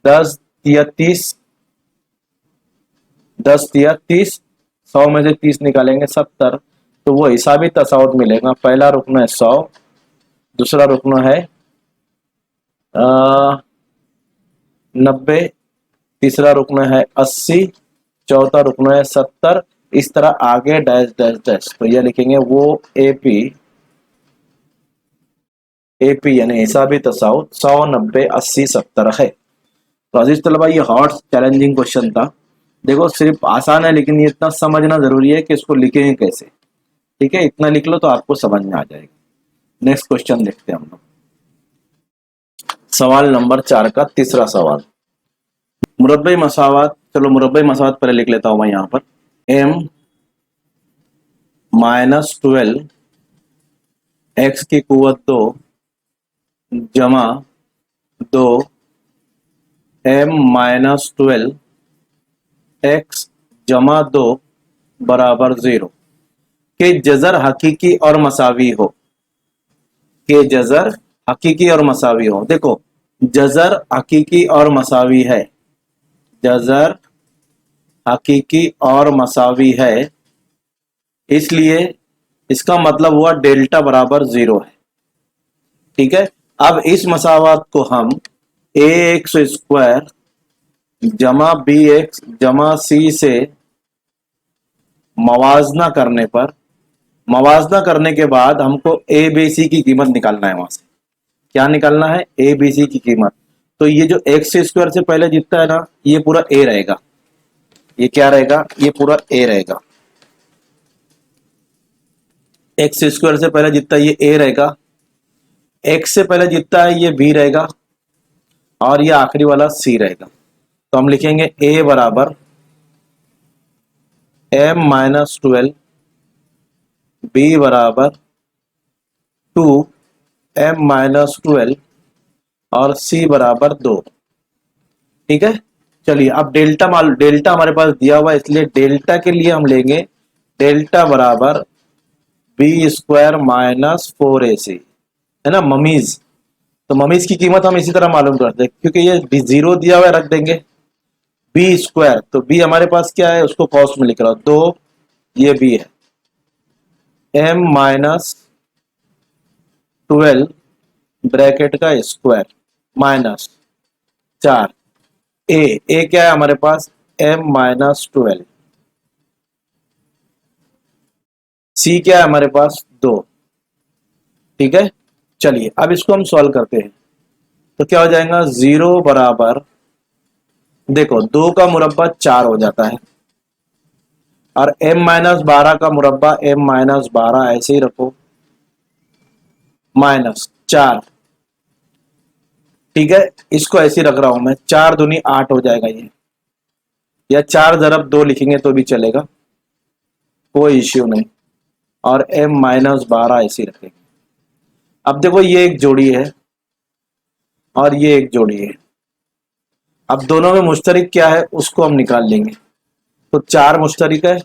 10 या 30, 10 या 30, 100 में से 30 निकालेंगे 70, तो वो हिसाबी तसाउद मिलेगा। पहला रुकना है 100, दूसरा रुकना है 90, तीसरा रुकना है 80, चौथा रुकना है 70, इस तरह आगे डैश डैश डैश। तो ये लिखेंगे वो एपी यानी हिसाबी तसाउद 100 90 80 70 है। तो अजीज तलबा, ये हॉट चैलेंजिंग क्वेश्चन था। देखो सिर्फ आसान है, लेकिन ये इतना समझना जरूरी है कि इसको लिखेंगे कैसे। ठीक है, इतना लिख लो तो आपको समझ में आ जाएगा। नेक्स्ट क्वेश्चन देखते हैं हम लोग, सवाल नंबर 4 का तीसरा सवाल, मुरब्बई मसावात। चलो मुरब्बई मसावात पहले लिख लेता हूं मैं यहां पर, m माइनस 12 x की कुवत 2 जमा 2 m माइनस 12 x जमा 2 बराबर 0 के जजर हकीकी और मसावी हो, के जजर हकीकी और मसावी हो। देखो जजर हकीकी और मसावी है, जजर हकीकी और मसावी है, इसलिए इसका मतलब हुआ डेल्टा बराबर 0 है। ठीक है, अब इस मसावात को हम ए एक्स स्क्वायर जमा बी एक्स जमा सी से मवाजना करने के बाद हमको ए बी सी की कीमत निकालना है। वहां से क्या निकालना है? ए बी सी की कीमत। तो ये जो एक्स स्क्वायर से पहले जितना है ना, ये पूरा ए रहेगा। ये क्या रहेगा? ये पूरा ए रहेगा। एक्स स्क्वायर से पहले जितना ये ए रहेगा, एक्स से पहले जितना है ये बी रहेगा, और ये आखिरी वाला सी रहेगा। तो हम लिखेंगे ए बराबर m-12, बी बराबर 2m-12 और सी बराबर 2। ठीक है, चलिए अब डेल्टा हमारे पास दिया हुआ है, इसलिए डेल्टा के लिए हम लेंगे डेल्टा बराबर बी स्क्वायर माइनस 4ac, है ना ममीज। तो ममीज की कीमत हम इसी तरह मालूम करते हैं, क्योंकि ये जीरो दिया हुआ है, रख देंगे बी स्क्वायर। तो बी हमारे पास क्या है, उसको कॉस्ट में लिख रहा हूं 2, ये बी है, m-12 ब्रैकेट का स्क्वायर माइनस 4, ए क्या है हमारे पास, m-12, सी क्या है हमारे पास 2। ठीक है, चलिए अब इसको हम सॉल्व करते हैं। तो क्या हो जाएगा, 0 बराबर, देखो 2 का मुरब्बा 4 हो जाता है, और m-12 का मुरब्बा m-12 ऐसे ही रखो, माइनस 4। ठीक है, इसको ऐसे ही रख रहा हूं मैं, 4 दूनी 8 हो जाएगा ये, या 4 ज़रब 2 लिखेंगे तो भी चलेगा, कोई इश्यू नहीं। और m-12 ऐसे ही रखेंगे। अब देखो ये एक जोड़ी है और ये एक जोड़ी है, अब दोनों में मुश्तरिक क्या है उसको हम निकाल लेंगे। तो 4 मुश्तरिक है,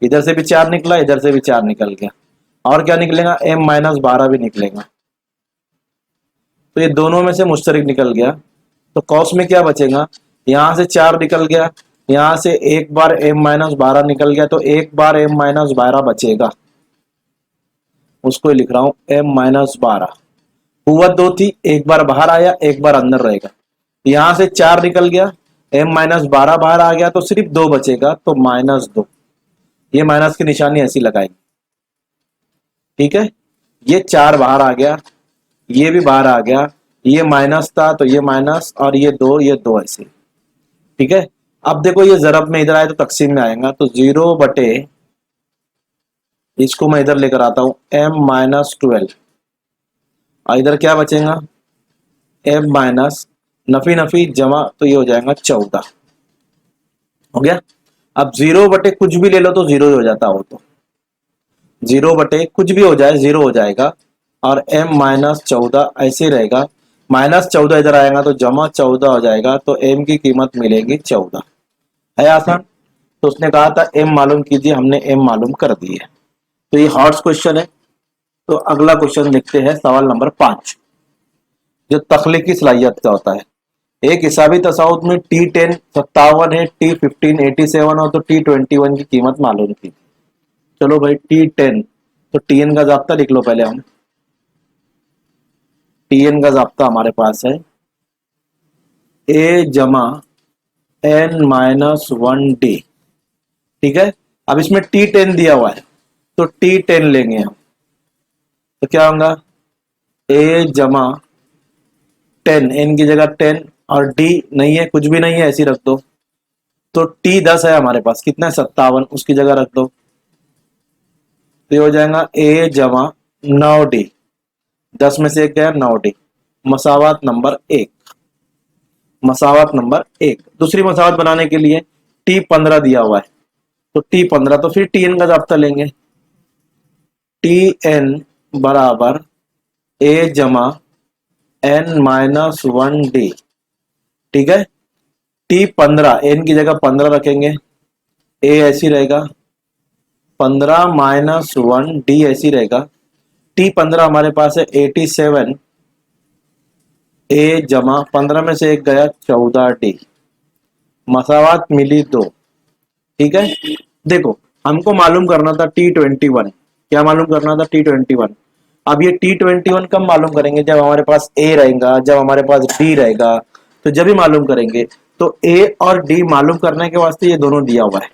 इधर से भी 4 निकला, इधर से भी 4 निकल गया, और क्या निकलेगा, m-12 भी निकलेगा। तो ये दोनों में से मुश्तरिक निकल गया, तो कॉस में क्या बचेगा, यहां से 4 निकल गया, यहां से एक बार m-12 निकल गया, तो एक बार m-12 बचेगा, उसको लिख रहा हूं m-12। कुव्वत 2 थी, एक बार बाहर आया, एक बार अंदर रहेगा। यहां से 4 निकल गया, m-12 बाहर आ गया, तो सिर्फ 2 बचेगा, तो -2। ये माइनस की निशानी ऐसी लगाएंगे। ठीक है, ये 4 बाहर आ गया, ये भी बाहर आ गया, ये माइनस था तो ये माइनस, और ये 2 ऐसे। ठीक है, अब देखो ये जरब में इधर आए तो तकसीम में आएगा, तो 0 बटे, इसको मैं इधर लेकर आता हूं m-12, और इधर क्या बचेगा, m माइनस नफी नफी जमा, तो ये हो जाएगा 14। हो गया। अब 0 बटे कुछ भी ले लो तो 0 ही हो जाता हो, तो 0 बटे कुछ भी हो जाए 0 हो जाएगा, और m-14 ऐसे रहेगा, -14 इधर आएगा तो जमा 14 हो जाएगा, तो m की कीमत मिलेगी 14। है आसान। तो उसने कहा था m मालूम कीजिए, हमने m मालूम कर दी है। तो ये हॉट्स क्वेश्चन है। तो अगला क्वेश्चन देखते हैं, सवाल नंबर 5, जो तख्लीकी सलाहियत का होता है। एक हिसाबी तसाउद में T10 57 है, T15 87 हो, तो T21 की कीमत मालूम की। चलो भाई T10, तो Tn का जाब्ता लिख लो पहले हम। Tn का जाब्ता हमारे पास है A जमा n-1d। ठीक है, अब इसमें T10 दिया हुआ है, तो T10 लेंगे हम, तो क्या होगा, A जमा 10, n की जगह 10, और d नहीं है, कुछ भी नहीं है, ऐसी रख दो। तो T10 है हमारे पास, कितना है 57, उसकी जगह रख दो। तो ये हो जाएगा A जमा 9d, 10 में से 1 गया 9d, मसावत नंबर 1। मसावत नंबर 1। दूसरी मसावत बनाने के लिए T15 दिया हुआ है, तो T15, तो फिर Tn का जाब्ता लेंगे, Tn बराबर A जमा n-1d। ठीक है, T15, n की जगह 15 रखेंगे, A ऐसी रहेगा, 15-1d ऐसी रहेगा। T15 हमारे पास है 87, A जमा 15 में से 1 गया 14d, मसावत मिली 2। ठीक है, देखो हमको मालूम करना था T21, क्या मालूम करना था T21। अब ये T21 कब मालूम करेंगे? जब हमारे पास A रहेगा, जब हमारे पास D रहेगा, तो जब भी मालूम करेंगे। तो A और D मालूम करने के वास्ते ये दोनों दिया हुआ है,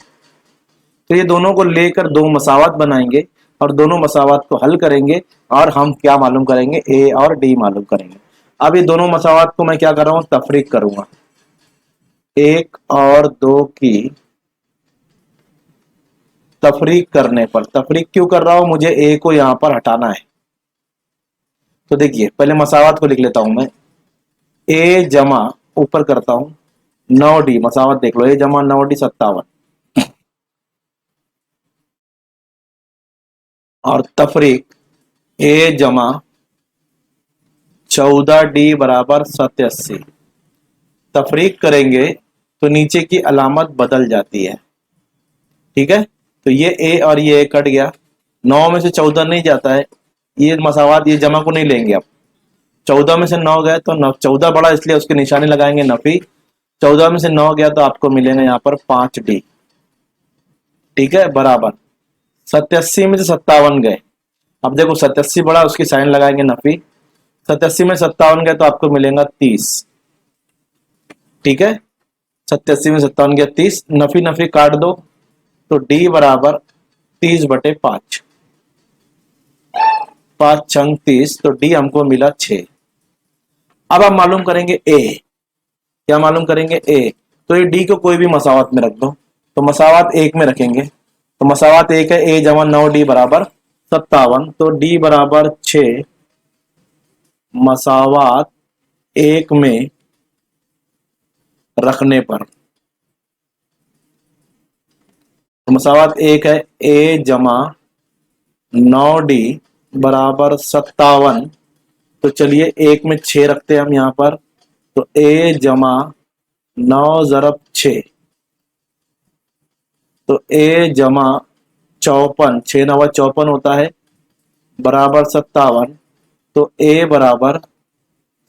तो ये दोनों को लेकर दो मसावात बनाएंगे और दोनों मसावात को हल करेंगे और हम क्या मालूम करेंगे? A और D मालूम करेंगे। अब ये दोनों मसावात को मैं क्या कर रहा हूं? तफरीक करूंगा। 1 और 2 की तफरीक करने पर, तफरीक क्यों कर रहा हूं? मुझे A को यहां पर हटाना है। तो देखिए पहले मसावात को लिख लेता हूं मैं। A जमा ऊपर करता हूं 9D, मसावत देख लो, A जमा 9D 57, और तफरीक A जमा 14D बराबर 87। तफरीक करेंगे तो नीचे की अलामत बदल जाती है, ठीक है। तो ये A और ये A कट गया, 9 में से 14 नहीं जाता है, ये मसावात ये जमा को नहीं लेंगे। अब 14 में से 9 गए तो 14 बड़ा, इसलिए उसकी निशानी लगाएंगे नफी। 14 में से 9 गया तो आपको मिलेगा यहाँ पर 5D, ठीक है, बराबर 87 में से 57 गए। अब देखो 87 बड़ा, उसकी साइन लगाएंगे नफी। 87 में 57 गए तो आपको मिलेगा 30, ठीक है। 87 में 57 गया 30, नफी नफी काट दो तो D बराबर 30/5, 5 छंग 30, तो D हमको मिला 6। अब हम मालूम करेंगे A, क्या मालूम करेंगे? A। तो ये D को कोई भी मसावत में रख दो, तो मसावत 1 में रखेंगे, तो मसावत 1 है, A जमा 9D बराबर 57, तो D बराबर 6 मसावत 1 में रखने पर। तो मसावत 1 है, A जमा 9D बराबर 57, तो चलिए 1 में 6 रखते हैं हम यहाँ पर, तो A जमा 9 ज़रब 6, तो A जमा 54, 6 9 54 होता है, बराबर 57, तो A बराबर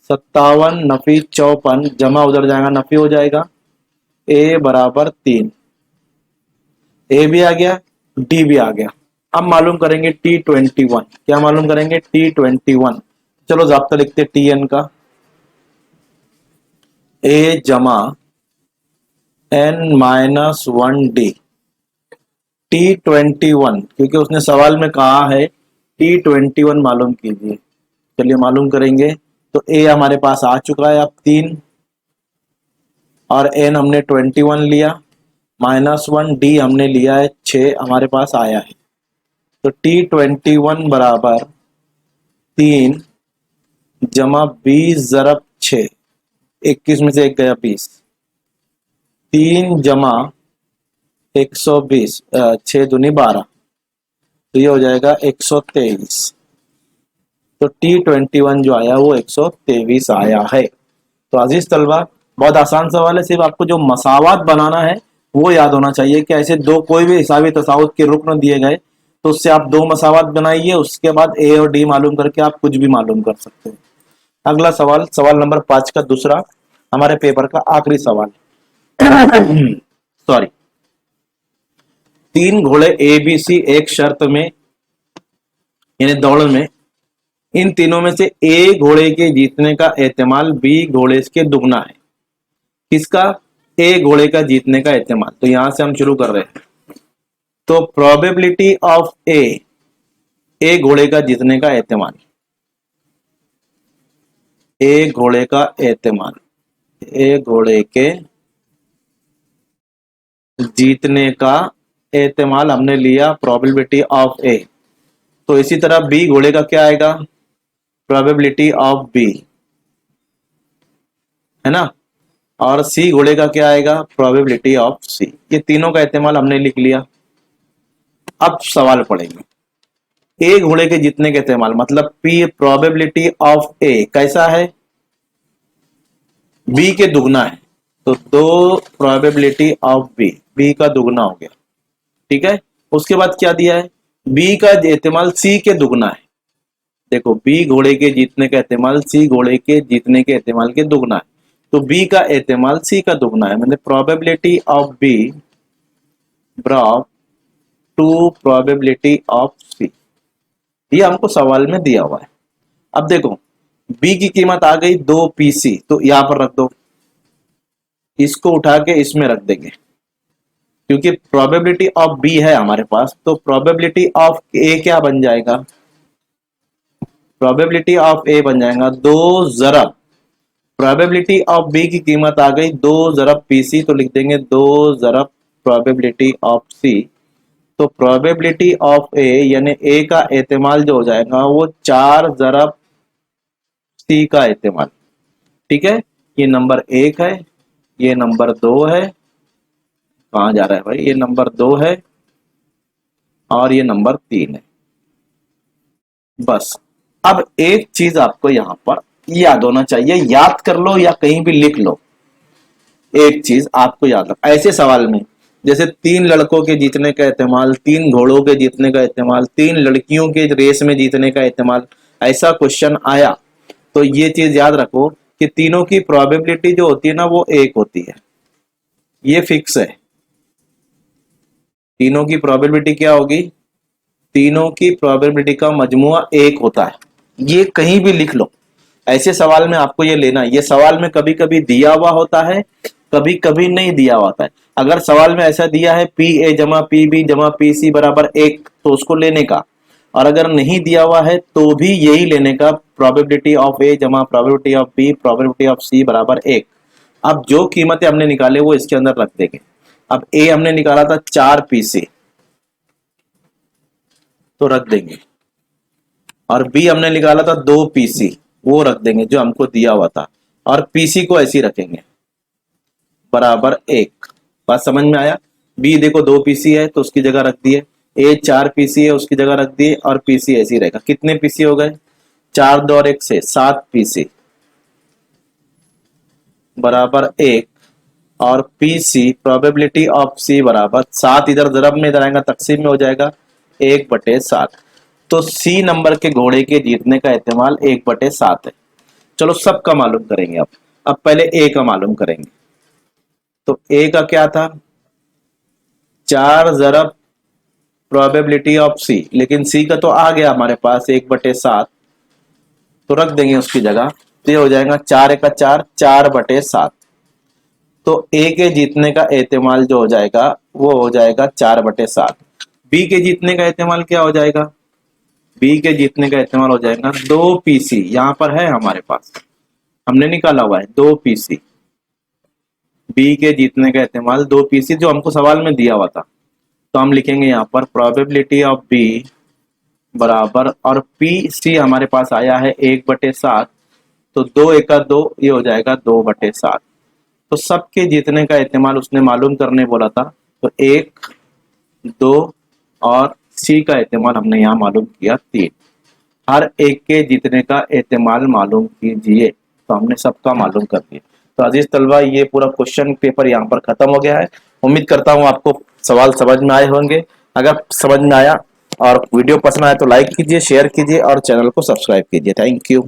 57 नफी 54, जमा उधर जाएगा नफी हो जाएगा, A बराबर 3। A भी आ गया, D भी आ गया। अब मालूम करेंगे T21, क्या मालूम करेंगे? T21। चलो ज़ाब्ता लिखते TN का, A जमा N-1D, T21, क्योंकि उसने सवाल में कहा है T21 मालूम कीजिए। चलिए मालूम करेंगे। तो A हमारे पास आ चुका है अब 3, और N हमने 21 लिया, -1 D हमने लिया है 6, हमारे पास आया है। तो T21 बराबर 3 जमा 20 ज़रब 6, 21 में से 1 गया 20, 3 जमा 120, 6 दूनी 12, तो ये हो जाएगा 123। तो T21 जो आया वो 123 आया है। तो अजीज तलबा, बहुत आसान सवाल है, सिर्फ आपको जो मसावात बनाना है वो याद होना चाहिए कि ऐसे दो कोई भी हिसाबी तसावुत के रुकन दिए गए तो उससे आप दो मसावात बनाइए, उसके बाद A और D मालूम करके आप कुछ भी मालूम कर सकते हैं। अगला सवाल, सवाल नंबर 5 का दूसरा, हमारे पेपर का आखिरी सवाल। सॉरी, 3 घोड़े ABC एक शर्त में, यानी दौड़ में, इन तीनों में से A घोड़े के जीतने का एहतमाल B घोड़े के दुगना है। किसका? A घोड़े का जीतने का एहतमाल। तो यहां से हम शुरू कर रहे हैं। तो प्रोबेबिलिटी ऑफ A घोड़े का जीतने का एहतमाल, A घोड़े का एहतमाल, A घोड़े के जीतने का एहतमाल हमने लिया प्रोबेबिलिटी ऑफ A। तो इसी तरह B घोड़े का क्या आएगा? प्रोबेबिलिटी ऑफ B, है ना। और C घोड़े का क्या आएगा? Probability of C। ये तीनों का इस्तेमाल हमने लिख लिया। अब सवाल पढ़ेंगे। A घोड़े के जीतने के इस्तेमाल मतलब P प्रोबेबिलिटी ऑफ A कैसा है? B के दुगना है, तो 2 प्रोबेबिलिटी ऑफ B का दुगना हो गया, ठीक है। उसके बाद क्या दिया है? B का इस्तेमाल C के दुगना है। देखो B घोड़े के जीतने का एहतमाल C घोड़े के जीतने के एहतमाल के दुगना है, तो B का एहतमाल C का दुगना है, मतलब प्रोबेबिलिटी ऑफ B बराबर 2 प्रोबेबिलिटी ऑफ C। ये हमको सवाल में दिया हुआ है। अब देखो बी की कीमत आ गई 2 पीसी, तो यहां पर रख दो, इसको उठा के इसमें रख देंगे, क्योंकि प्रोबेबिलिटी ऑफ बी है हमारे पास, तो प्रोबेबिलिटी ऑफ ए क्या बन जाएगा, प्रोबेबिलिटी ऑफ ए बन जाएगा 2 ज़रब प्रोबेबिलिटी ऑफ बी की कीमत आ गई 2 ज़रब पीसी, तो लिख देंगे 2 ज़रब प्रोबेबिलिटी ऑफ सी। तो प्रोबेबिलिटी ऑफ ए यानी ए का एहतिमाल जो हो जाएगा वो 4 ज़रब सी का एहतिमाल। ठीक है, ये नंबर 1 है, ये नंबर 2 है, कहाँ जा रहा है भाई, ये नंबर 2 है और ये नंबर 3 है। बस अब एक चीज आपको यहां पर याद होना चाहिए, याद कर लो या कहीं भी लिख लो, एक चीज आपको याद रख, ऐसे सवाल में जैसे 3 लड़कों के जीतने का एहतिमाल, 3 घोड़ों के जीतने का एहतिमाल, 3 लड़कियों के रेस में जीतने का एहतिमाल, ऐसा क्वेश्चन आया तो ये चीज याद रखो कि तीनों की प्रोबेबिलिटी जो होती है ना वो 1 होती है, ये फिक्स है। तीनों की प्रोबेबिलिटी क्या होगी, तीनों की प्रोबेबिलिटी का मजमुआ 1 होता है, ये कहीं भी लिख लो। ऐसे सवाल में आपको ये लेना है, ये सवाल में कभी कभी दिया हुआ होता है, कभी कभी नहीं दिया हुआ होता है। अगर सवाल में ऐसा दिया है पी ए जमा पी बी जमा पी सी बराबर 1 तो उसको लेने का, और अगर नहीं दिया हुआ है तो भी यही लेने का, प्रोबेबिलिटी ऑफ ए जमा probability of B probability of C बराबर 1। अब जो कीमतें हमने निकाले वो इसके अंदर रख देंगे। अब ए हमने निकाला था 4 पीसी, तो रख देंगे, और बी हमने निकाला था 2 पीसी, वो रख देंगे जो हमको दिया हुआ था, और पीसी को ऐसे ही रखेंगे बराबर 1। बात समझ में आया, बी देखो 2 पीसी है तो उसकी जगह रख दिए, ए 4 पीसी है उसकी जगह रख दिए, और पीसी ऐसे ही रहेगा। कितने पीसी हो गए, 4 2 और 1 से 7 पीसी बराबर 1, और पीसी प्रोबेबिलिटी ऑफ सी बराबर 7, इधर जरब में इधर आएगा तकसीम में हो जाएगा 1/7। तो सी नंबर के घोड़े के जीतने का एहतिमाल 1/7 है। चलो सबका मालूम करेंगे। अब पहले ए का मालूम करेंगे। तो ए का क्या था, 4 ज़रब प्रोबेबिलिटी ऑफ सी, लेकिन सी का तो आ गया हमारे पास 1/7, तो रख देंगे उसकी जगह, तो ये हो जाएगा 4 1 4, 4/7। तो ए के जीतने का एहतिमाल जो हो जाएगा वो हो जाएगा 4/7। बी के जीतने का एहतिमाल क्या हो जाएगा, बी के जीतने का एहतिमाल हो जाएगा 2 पीसी, यहां पर है हमारे पास, हमने निकाला हुआ है 2 पीसी। बी के जीतने का एहतिमाल 2 पीसी जो हमको सवाल में दिया हुआ था, तो हम लिखेंगे यहाँ पर प्रोबेबिलिटी ऑफ बी बराबर, और पी सी हमारे पास आया है 1/7, तो 2 1 2, ये हो जाएगा 2/7। तो सबके जीतने का एहतिमाल उसने मालूम करने बोला था, तो 1 2 और सी का एहतिमाल हमने यहाँ मालूम किया 3। हर एक के जीतने का एहतिमाल मालूम कीजिए, तो हमने सबका मालूम कर दिया। तो अजीज तलबा ये पूरा क्वेश्चन पेपर यहाँ पर खत्म हो गया है। उम्मीद करता हूँ आपको सवाल समझ में आए होंगे। अगर समझ में आया और वीडियो पसंद आया तो लाइक कीजिए, शेयर कीजिए और चैनल को सब्सक्राइब कीजिए। Thank you.